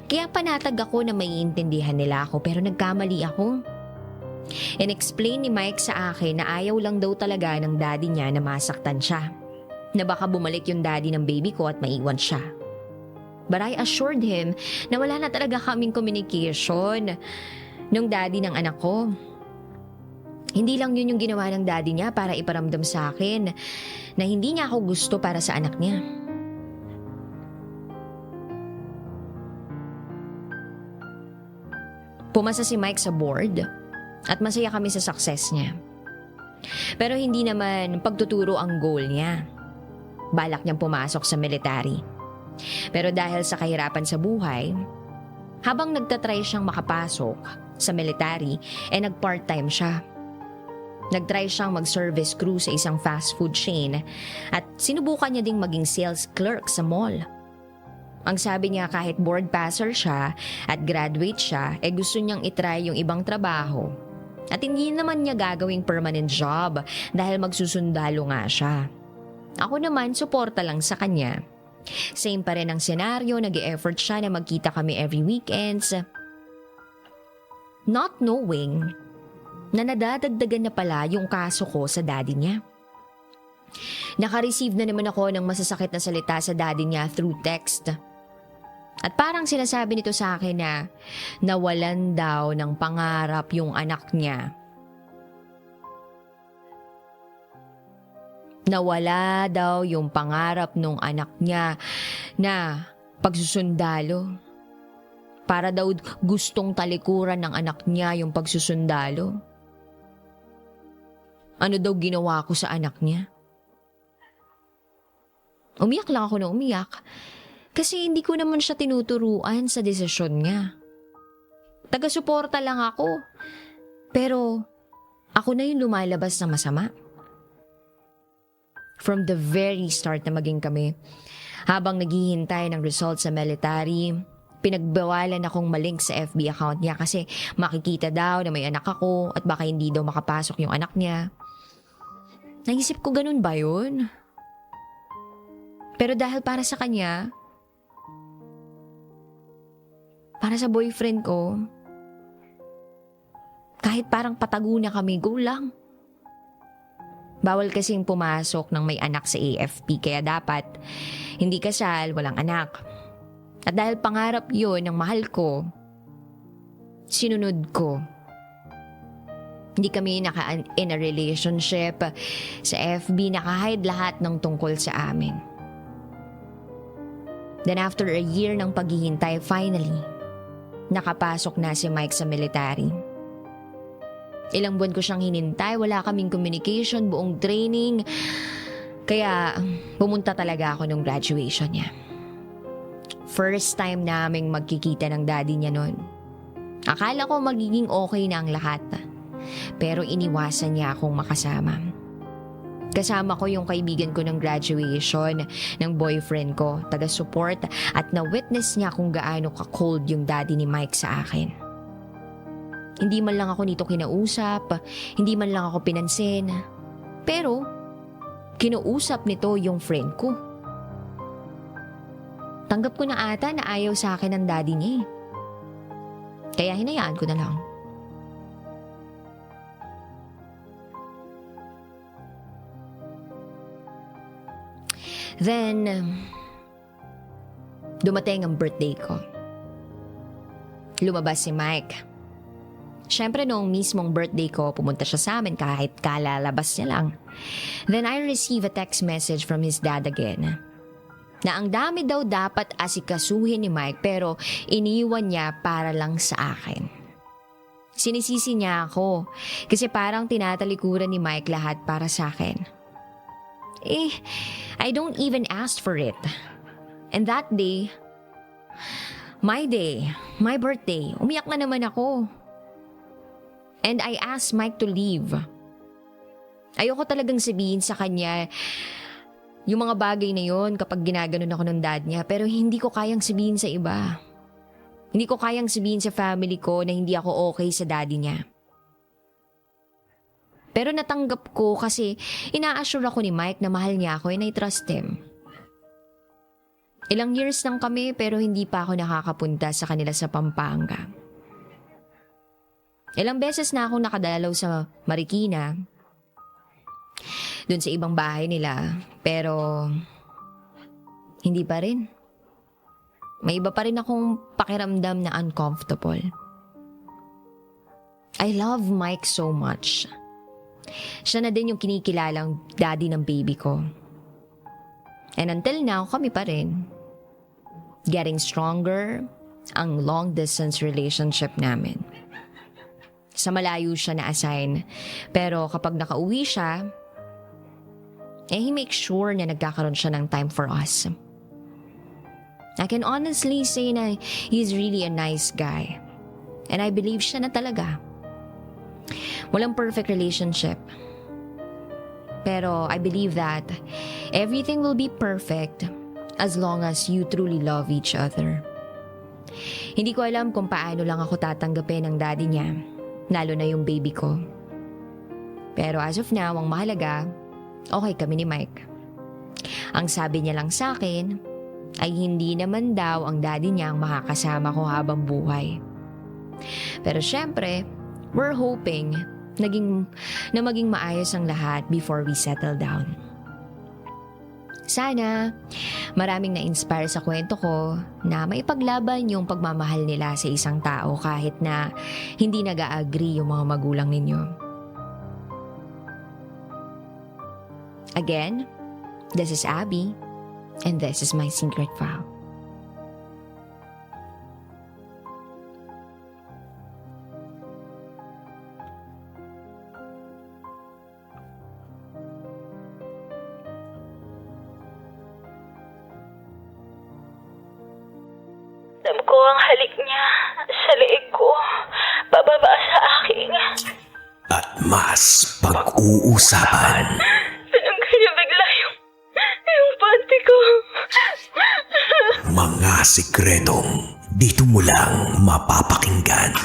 Kaya panatag ako na maiintindihan nila ako pero nagkamali ako. In-explain ni Mike sa akin na ayaw lang daw talaga ng daddy niya na masaktan siya. Na baka bumalik yung daddy ng baby ko at maiwan siya. But I assured him na wala na talaga kaming communication nung daddy ng anak ko. Hindi lang yun yung ginawa ng daddy niya para iparamdam sa akin na hindi niya ako gusto para sa anak niya. Pumasa si Mike sa board at masaya kami sa success niya. Pero hindi naman pagtuturo ang goal niya. Balak niyang pumasok sa military. Pero dahil sa kahirapan sa buhay, habang nagtatry siyang makapasok sa military, nag-part-time siya. Nag-try siyang mag-service crew sa isang fast food chain at sinubukan niya ding maging sales clerk sa mall. Ang sabi niya kahit board passer siya at graduate siya, gusto niyang itry yung ibang trabaho. At hindi naman niya gagawing permanent job dahil magsusundalo nga siya. Ako naman, suporta lang sa kanya. Same pa rin ang senaryo, nag-e-effort siya na magkita kami every weekends. Not knowing na nadadagdagan na pala yung kaso ko sa daddy niya. Naka-receive na naman ako ng masasakit na salita sa daddy niya through text. At parang sinasabi nito sa akin na nawalan daw ng pangarap yung anak niya. Nawala daw yung pangarap nung anak niya na pagsusundalo. Para daw gustong talikuran ng anak niya yung pagsusundalo. Ano daw ginawa ko sa anak niya? Umiyak lang ako na umiyak. Kasi hindi ko naman siya tinuturuan sa desisyon niya. Taga-suporta lang ako. Pero ako na yung lumalabas na masama. From the very start na maging kami, habang naghihintay ng result sa military, pinagbawalan akong malink sa FB account niya kasi makikita daw na may anak ako at baka hindi daw makapasok yung anak niya. Naisip ko ganun ba yun? Pero dahil para sa kanya, para sa boyfriend ko, kahit parang patago na kami, go lang. Bawal kasing pumasok ng may anak sa AFP kaya dapat hindi kasal, walang anak. At dahil pangarap yun ng mahal ko, sinunod ko. Hindi kami in a relationship. Sa FB nakahide lahat ng tungkol sa amin. Then after a year ng paghihintay, finally, nakapasok na si Mike sa military. Ilang buwan ko siyang hinintay, wala kaming communication, buong training. Kaya pumunta talaga ako nung graduation niya. First time naming magkikita ng daddy niya noon. Akala ko magiging okay na ang lahat. Pero iniwasan niya akong makasama. Kasama ko yung kaibigan ko ng graduation ng boyfriend ko, taga-support, at na-witness niya kung gaano ka-cold yung daddy ni Mike sa akin. Hindi man lang ako nito kinausap, hindi man lang ako pinansin. Pero, kinuusap nito yung friend ko. Tanggap ko na ata na ayaw sa akin ng daddy niya eh. Kaya hinayaan ko na lang. Then, dumating ang birthday ko. Lumabas si Mike. Siyempre noong mismong birthday ko, pumunta siya sa amin kahit kalalabas niya lang. Then I receive a text message from his dad again. Na ang dami daw dapat asikasuhin ni Mike pero iniwan niya para lang sa akin. Sinisisi niya ako kasi parang tinatalikuran ni Mike lahat para sa akin. I don't even ask for it. And that day, my birthday, umiyak na naman ako. And I asked Mike to leave. Ayoko talagang sabihin sa kanya yung mga bagay na yon kapag ginaganon ako ng dad niya, pero hindi ko kayang sabihin sa iba. Hindi ko kayang sabihin sa family ko na hindi ako okay sa daddy niya. Pero natanggap ko kasi ina-assure ako ni Mike na mahal niya ako and I trust him. Ilang years lang kami pero hindi pa ako nakakapunta sa kanila sa Pampanga. Ilang beses na akong nakadalaw sa Marikina, dun sa ibang bahay nila, pero hindi pa rin. May iba pa rin akong pakiramdam na uncomfortable. I love Mike so much. Siya na din yung kinikilalang daddy ng baby ko. And until now, kami pa rin. Getting stronger ang long distance relationship namin. Sa malayo siya na-assign. Pero kapag nakauwi siya, he makes sure na nagkakaroon siya ng time for us. I can honestly say na he's really a nice guy. And I believe siya na talaga. Walang perfect relationship. Pero I believe that everything will be perfect as long as you truly love each other. Hindi ko alam kung paano lang ako tatanggapin ng daddy niya. Lalo na yung baby ko. Pero as of now, ang mahalaga, okay kami ni Mike. Ang sabi niya lang sa akin, ay hindi naman daw ang daddy niya ang makakasama ko habang buhay. Pero syempre, we're hoping na maging maayos ang lahat before we settle down. Sana, maraming na-inspire sa kwento ko na maipaglaban yung pagmamahal nila sa isang tao kahit na hindi nag-a-agree yung mga magulang ninyo. Again, this is Abby, and this is my secret file. Ramdam ko ang halik niya sa leeg ko, pababa sa aking. At mas pag-uusapan. Tinanggal niya bigla yung panty ko. Mga sikretong dito mo lang mapapakinggan.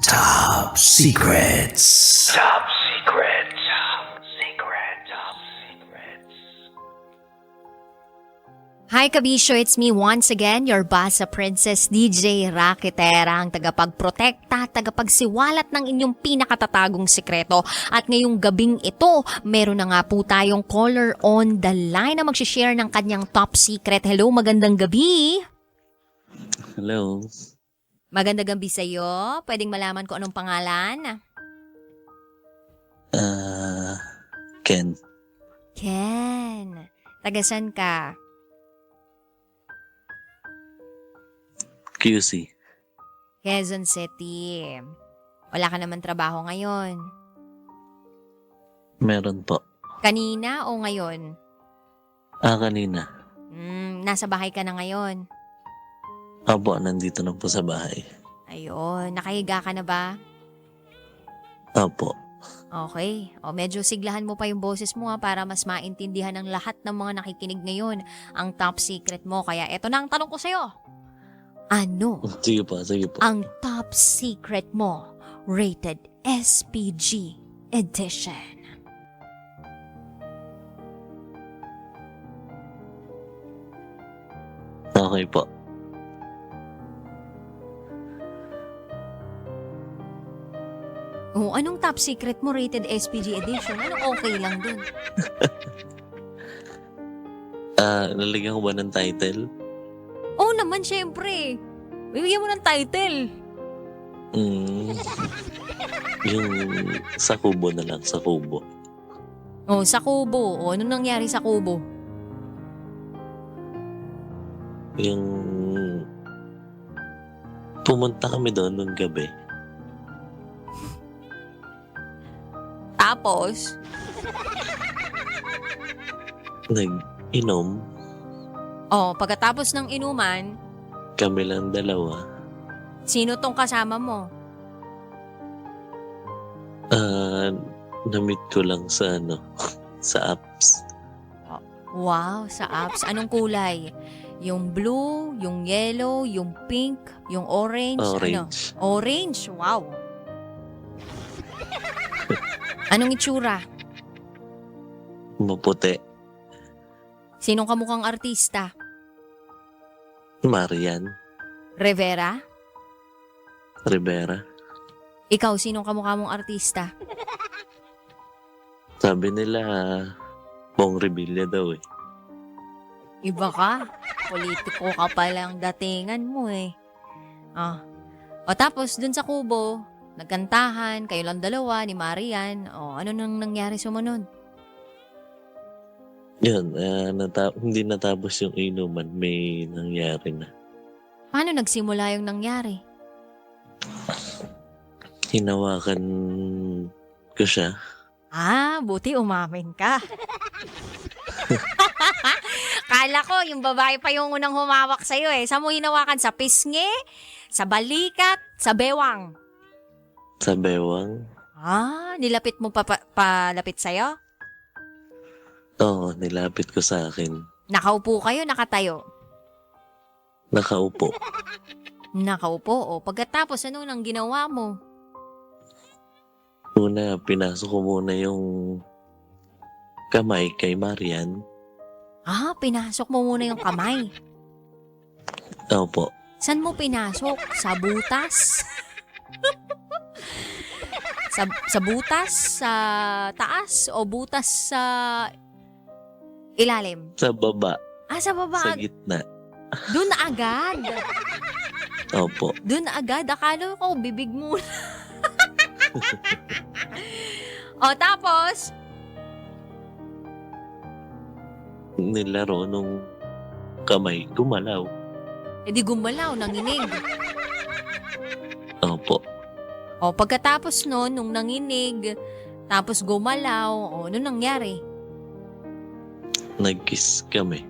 Top Secrets. Top Secrets. Top Secrets. Top Secrets. Hi Kabisyo, it's me once again, your Basa Princess DJ Rakitera, ang tagapagprotekta, tagapagsiwalat ng inyong pinakatatagong sikreto. At ngayong gabing ito, meron na nga po tayong caller on the line na magsishare ng kanyang top secret. Hello, magandang gabi. Hello. Magandang gabi sa'yo. Pwedeng malaman ko anong pangalan? Ken. Ken. Tagasan ka? QC. Quezon City. Wala ka naman trabaho ngayon. Meron po. Kanina o ngayon? Kanina. Nasa bahay ka na ngayon. Abo, nandito na po sa bahay. Ayun, nakahiga ka na ba? Apo. Okay. O medyo siglahan mo pa yung boses mo para mas maintindihan ng lahat ng mga nakikinig ngayon ang top secret mo. Kaya eto na ang tanong ko sa'yo. Ano Sige po. ang top secret mo rated SPG edition? Okay po. Anong top secret mo rated SPG edition? Anong okay lang dun? Nalagyan ko ba ng title? Oo naman, syempre. Bibigyan mo ng title. Yung sa kubo na lang, sa kubo. Sa Kubo. Anong nangyari sa Kubo? Yung pumunta kami doon nung gabi. Tapos? Nag-inom. Pagkatapos ng inuman, Kami lang dalawa. sino tong kasama mo? Na-meet ko lang sa sa apps. Wow, sa apps. Anong kulay? Yung blue, yung yellow, yung pink, yung orange. Orange. Orange, wow. Anong itsura? Maputi. Sinong kamukhang artista? Marian Rivera? Rivera. Ikaw, sinong kamukha mong artista? Sabi nila, Bong Revilla daw eh. Iba ka. Politiko ka palang datingan mo eh. Tapos dun sa Kubo, nagkantahan, kayo lang dalawa ni Marian. Ano nang nangyari sumunod? Yun, hindi natapos yung inuman, may nangyari na. Paano nagsimula yung nangyari? Hinawakan ko siya. Buti umamin ka. Kala ko, yung babae pa yung unang humawak sa'yo eh. Saan mo hinawakan? Sa pisngi? Sa balikat? Sa bewang? Sa bewang. Nilapit mo palapit sa'yo? Oo, nilapit ko sa akin. Nakaupo kayo, nakatayo? Nakaupo. Nakaupo. Pagkatapos, ano nang ginawa mo? Una, pinasok ko muna yung kamay kay Marian. Pinasok mo muna yung kamay. Opo. Saan mo pinasok? Sa butas? sa butas? Sa taas? O butas sa ilalim? Sa baba. Sa baba? Sa gitna. Doon na agad? Opo. Doon na agad? Akala ko, bibig mo. Tapos? Nilaro nung kamay, gumalaw. Di gumalaw, nanginig. Opo. Pagkatapos nung nanginig, tapos gumalaw, ano nangyari? Nag-kiss kami.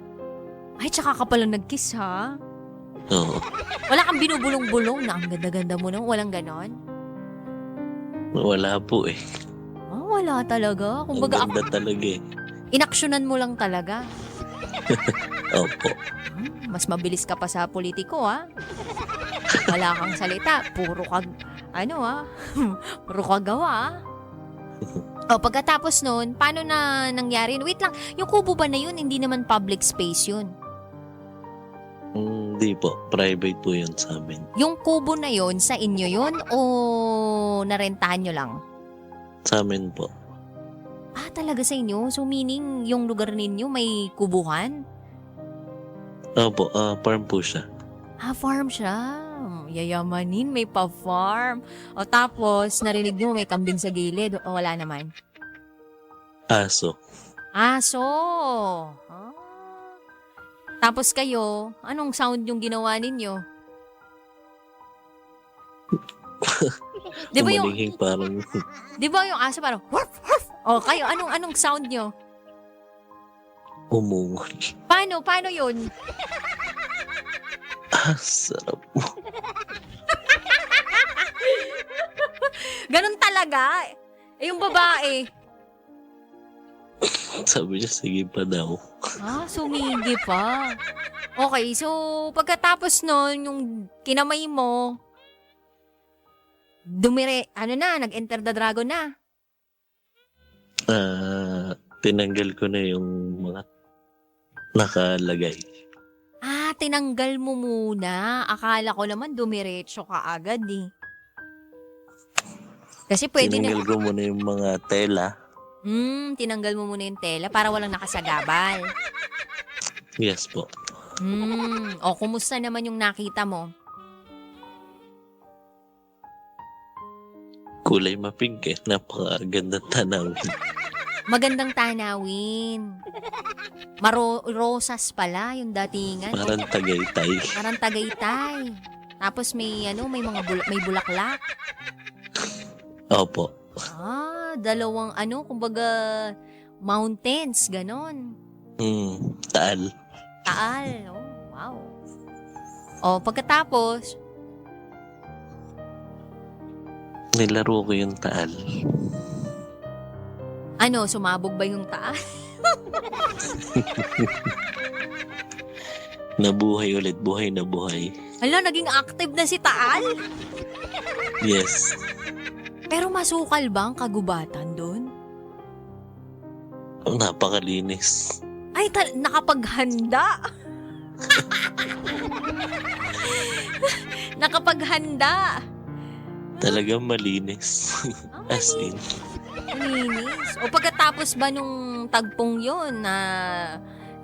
Ay, tsaka ka palang nag-kiss, ha? Oo. Wala kang binubulong-bulong na ang ganda-ganda mo nang walang ganon? Wala po eh. Wala talaga. Ang Kumbaga, ganda talaga eh. inaksyonan mo lang talaga. Opo. Mas mabilis ka pa sa politiko, ha? Wala kang salita. Puro ka, puro ka gawa, ha? O, pagkatapos nun, paano na nangyari? Wait lang, yung kubo ba na yun, hindi naman public space yun? Hindi po. Private po yun sa amin. Yung kubo na yun, sa inyo yun o narentahan nyo lang? Sa amin po. Talaga sa inyo? So meaning, yung lugar ninyo may kubuhan? Opo, farm po siya. Farm siya. Yayamanin, may pa-farm. O tapos, narinig nyo may kambing sa gilid. O wala naman? Aso. Aso! Tapos kayo, anong sound yung ginawa ninyo? Di ba yung... Umalinging parang... Di ba yung aso parang... Wurf, wurf! O kayo, anong sound nyo? Umungon. Paano yun? Sarap mo. Ganun talaga. Yung babae. Sabi niya, sige pa daw. Sumigi pa. Okay, so pagkatapos nun, yung kinamay mo, nag-enter the dragon na. Tinanggal ko na yung mga nakalagay. Tinanggal mo muna. Akala ko naman dumiretso ka agad eh. Kasi pwede Tinanggal ko muna yung mga tela. Tinanggal mo muna yung tela para walang nakasagabal. Yes po. Kumusta naman yung nakita mo? Kulay mapink eh. Napakagandang tanawin. Magandang tanawin. Rosas pala yung datingan. Parang Tagaytay. Parang Tagaytay. Tapos may mga may bulaklak. Opo. Dalawang kumbaga mountains, ganon. Taal. Taal. Wow. Pagkatapos, nilaro ko yung taal. Sumabog ba yung taal? Nabuhay ulit. Buhay na buhay. Hala, naging active na si Taal? Yes. Pero masukal ba ang kagubatan doon? Napakalinis. Ay, nakapaghanda. Nakapaghanda. Talagang malinis. As in. Malinis. Pagkatapos ba nung tagpong yun na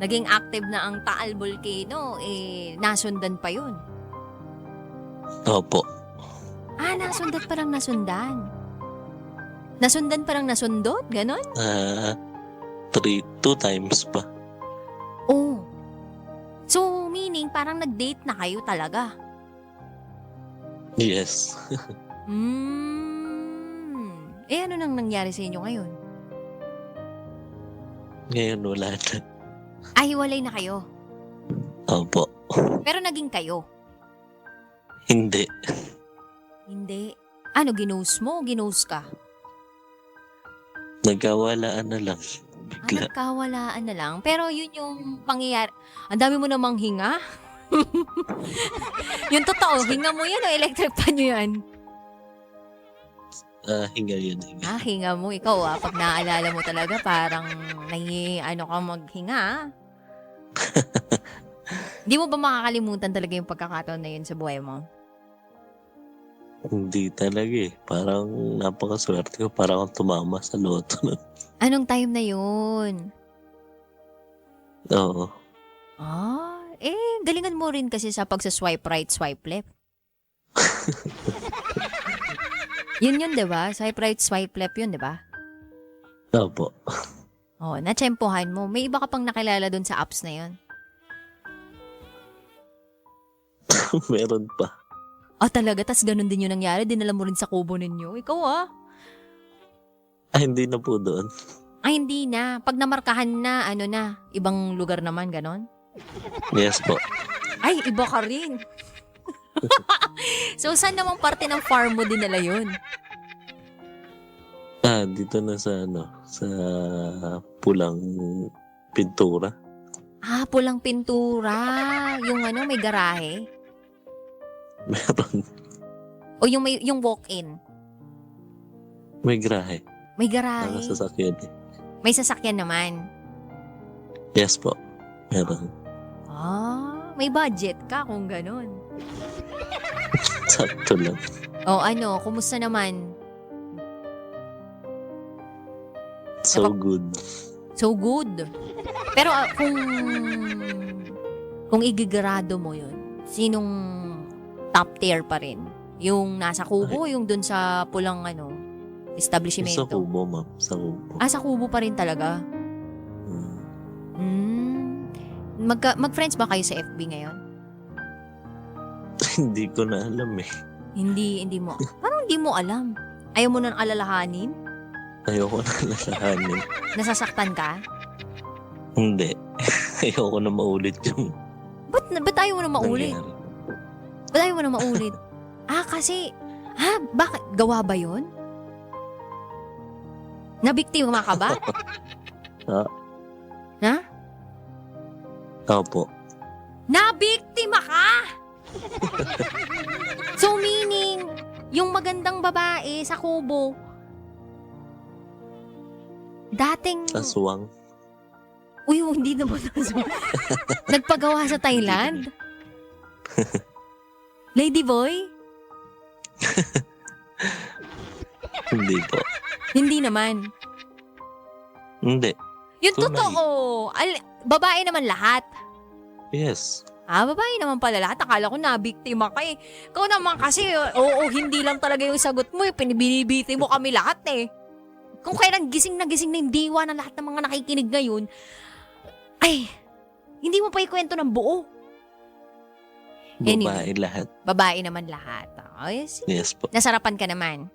naging active na ang Taal Volcano, nasundan pa yun? Opo. Nasundan parang nasundan. Nasundan parang nasundot? Ganon? 2 times pa. So, meaning parang nag-date na kayo talaga? Yes. Ano nang nangyari sa inyo ngayon? Ngayon wala na. Hiwalay na kayo? Opo. Pero naging kayo? Hindi. Hindi. Ginose mo o ginose ka? Nagkawalaan na lang. Bigla. Nagkawalaan na lang. Pero yun yung pangyayari. Ang dami mo namang hinga. Yung totoo, hinga mo yan o electric pan nyo yan? Hinga yun. Hinga. Hinga mo. Ikaw pag naaalala mo talaga, parang ka maghinga. Hindi mo ba makakalimutan talaga yung pagkakataon na yun sa buhay mo? Hindi talaga eh. Parang napakaswerte ko. Parang akong tumama sa loto. Anong time na yun? Oo. Galingan mo rin kasi sa pagsa-swipe right, swipe left. Yun, diba? Swipe right, swipe left yun, diba? Opo. Natsempohan mo. May iba ka pang nakilala dun sa apps na yun? Meron pa. Talaga? Tas ganun din yung nangyari? Dinala mo rin sa kubo ninyo? Ikaw Hindi na po doon. Hindi na. Pag namarkahan na, na, ibang lugar naman, ganon? Yes po. Ay, iba ka rin. So, saan namang parte ng farm mo dinala yun? Dito na sa sa pulang pintura. Pulang pintura. Yung may garahe. Meron. O yung walk-in. May garahe. May garahe. Nakasasakyan eh. May sasakyan naman. Yes po. Meron. May budget ka kung ganun. Sakto lang. O kumusta naman? So good. So good. Pero kung igigrado mo yun, sinong top tier pa rin? Yung nasa Kubo, yung dun sa pulang establishmento? Sa Kubo, ma'am. Sa Kubo. Sa Kubo pa rin talaga? Mag-friends ba kayo sa FB ngayon? Hindi ko na alam eh. Hindi mo. Parang hindi mo alam. Ayaw mo nang alalahanin? Ayoko na alalahanin. Nasasaktan ka? Hindi. Ayoko na maulit yung Ba't ayaw mo na maulit? nangyari. Ba't ayaw mo na maulit? Kasi, bakit? Gawa ba yun? Nabiktima ka ba? Ha? Opo. Nabiktima ka! So meaning, yung magandang babae sa Kubo, dating... Aswang. Uy, hindi naman aswang. Nagpagawa sa Thailand? Lady boy? Hindi po. Hindi naman. Hindi. Yung Tunay. totoo. Babae naman lahat. Yes. Babae naman pala lahat. Akala ko nabiktima ka eh. Ikaw naman kasi, hindi lang talaga yung sagot mo eh. Binibiti mo kami lahat eh. Kung kailan gising na yung diwa ng lahat ng mga nakikinig ngayon, ay, hindi mo pa ikwento ng buo. Babae lahat. Babae naman lahat. Yes po. Nasarapan ka naman.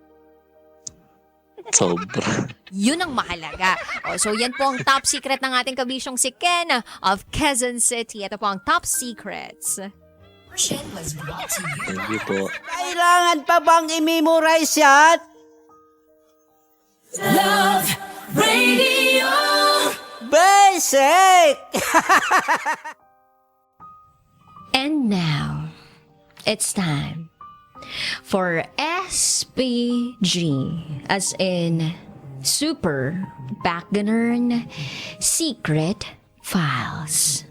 Sobra. Yun ang mahalaga. So yan po ang top secret ng ating kabisyong si Ken of Quezon City. Ito po ang top secrets. Thank you po. Kailangan pa bang i-memorize yan? Love Radio. Basic! And now, it's time for SPG, as in Super Backgammon Secret Files.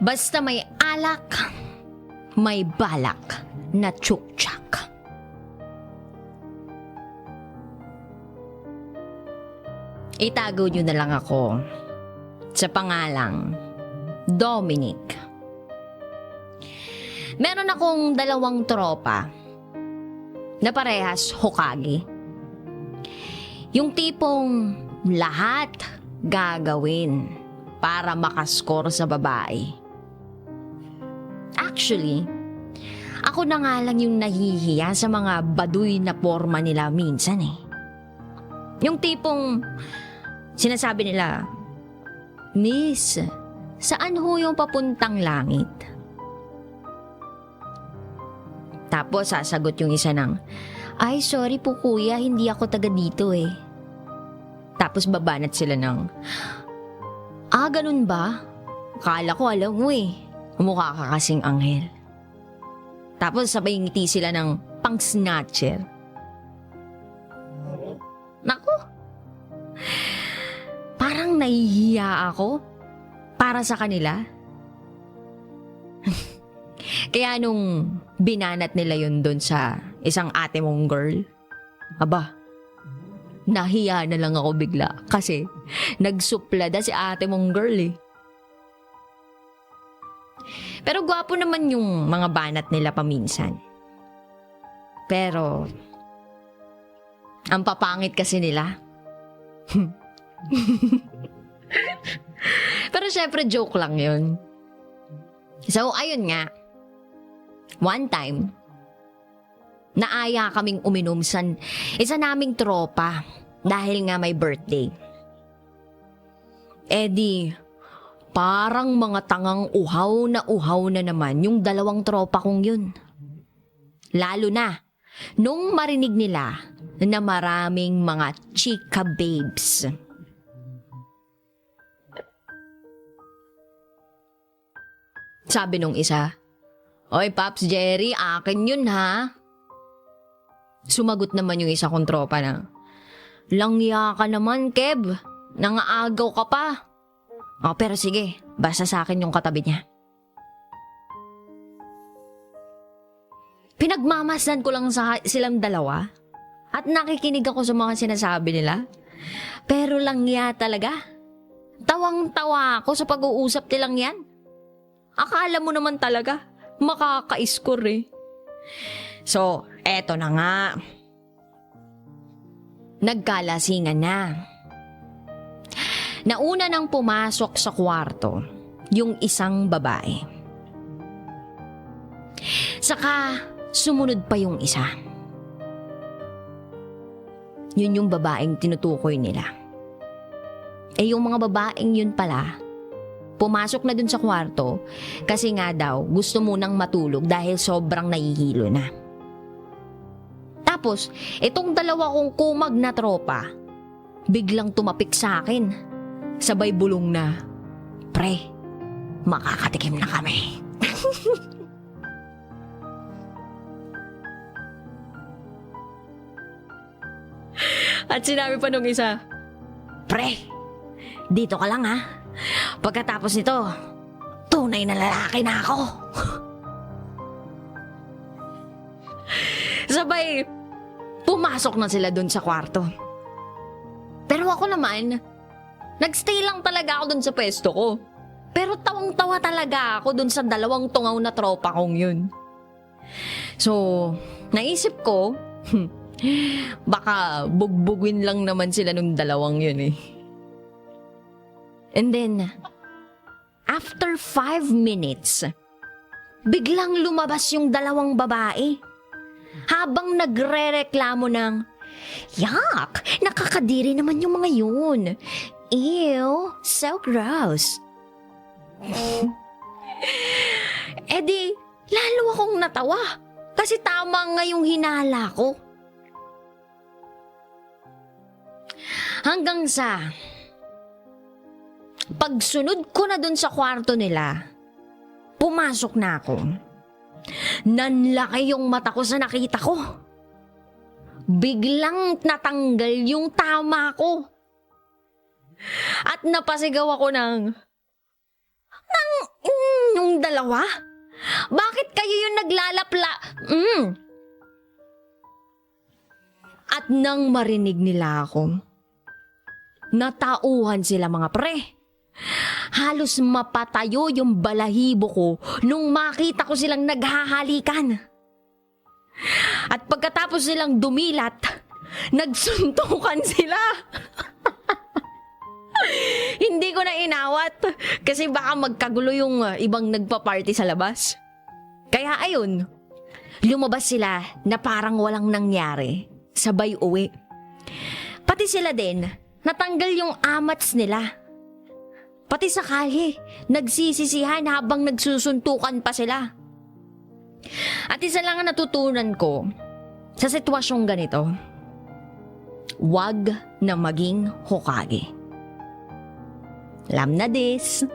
Basta may alak, may balak na tsuktsak. Itago nyo na lang ako sa pangalang Dominic. Meron akong 2 tropa na parehas Hokage. Yung tipong lahat gagawin para makaskor sa babae. Actually, ako na nga lang yung nahihiya sa mga baduy na forma nila minsan eh. Yung tipong sinasabi nila, "Miss, saan ho yung papuntang langit?" Tapos sasagot yung isa ng, "Ay, sorry po kuya, hindi ako taga dito eh." Tapos babanat sila ng, ganun ba? Akala ko alam mo eh. Mukha ka kasing anghel. Tapos sabay ngiti sila ng pang-snatcher. Naku! Parang nahihiya ako para sa kanila. Kaya nung binanat nila yun doon sa isang ate mong girl, nahiya na lang ako bigla kasi nagsuplada si ate mong girl eh. Pero gwapo naman yung mga banat nila paminsan. Pero ang papangit kasi nila. Pero Pero syempre joke lang yun. So, ayun nga. One time, naaya kaming uminom sa isa naming tropa dahil nga may birthday. Di, parang mga tangang uhaw na naman yung dalawang tropa kong yun. Lalo na, nung marinig nila na maraming mga chika babes. Sabi nung isa, "Oy, Pops Jerry, akin yun ha." Sumagot naman yung isa kong tropa na, "Langya ka naman, Kev. Nangaagaw ka pa." Pero sige, basta sa akin yung katabi niya. Pinagmamasdan ko lang silang dalawa at nakikinig ako sa mga sinasabi nila. Pero langya talaga. Tawang-tawa ako sa pag-uusap nilang yan. Akala mo naman talaga, makaka-score eh. So, eto na nga. Nagkalasingan na. Nauna nang pumasok sa kwarto yung isang babae. Saka, sumunod pa yung isa. Yun yung babaeng tinutukoy nila. Yung mga babaeng yun pala, pumasok na dun sa kwarto kasi nga daw gusto munang matulog dahil sobrang nahihilo na. Tapos, itong dalawa kong kumag na tropa, biglang tumapik sa akin. Sabay bulong na, "Pre, makakatikim na kami." At sinabi pa nung isa, "Pre, dito ka lang ha. Pagkatapos nito, tunay na lalaki na ako." Sabay, pumasok na sila dun sa kwarto. Pero ako naman, nagstay lang talaga ako dun sa pwesto ko. Pero tawang-tawa talaga ako dun sa dalawang tungaw na tropa kong yun. So, naisip ko, baka bugbugin lang naman sila nung dalawang yun eh. And then, after 5 minutes, biglang lumabas yung dalawang babae. Habang nagre-reklamo ng, "Yuck! Nakakadiri naman yung mga yun. Ew! So gross." Di, lalo akong natawa. Kasi tama nga yung hinala ko. Hanggang sa pagsunod ko na dun sa kwarto nila, pumasok na ako. Nanlaki yung mata ko sa nakita ko. Biglang natanggal yung tama ko. At napasigaw ako yung dalawa? Bakit kayo yung naglalapla? At nang marinig nila ako, natauhan sila mga pre. Halos mapatayo yung balahibo ko nung makita ko silang naghahalikan. At pagkatapos silang dumilat, nagsuntukan sila. Hindi ko na inawat kasi baka magkagulo yung ibang nagpa-party sa labas. Kaya ayun, lumabas sila na parang walang nangyari. Sabay uwi. Pati sila din, natanggal yung amats nila. Pati sa kalye, nagsisisihan habang nagsusuntukan pa sila. At isa lang ang natutunan ko sa sitwasyong ganito, huwag na maging Hokage. Alam na this.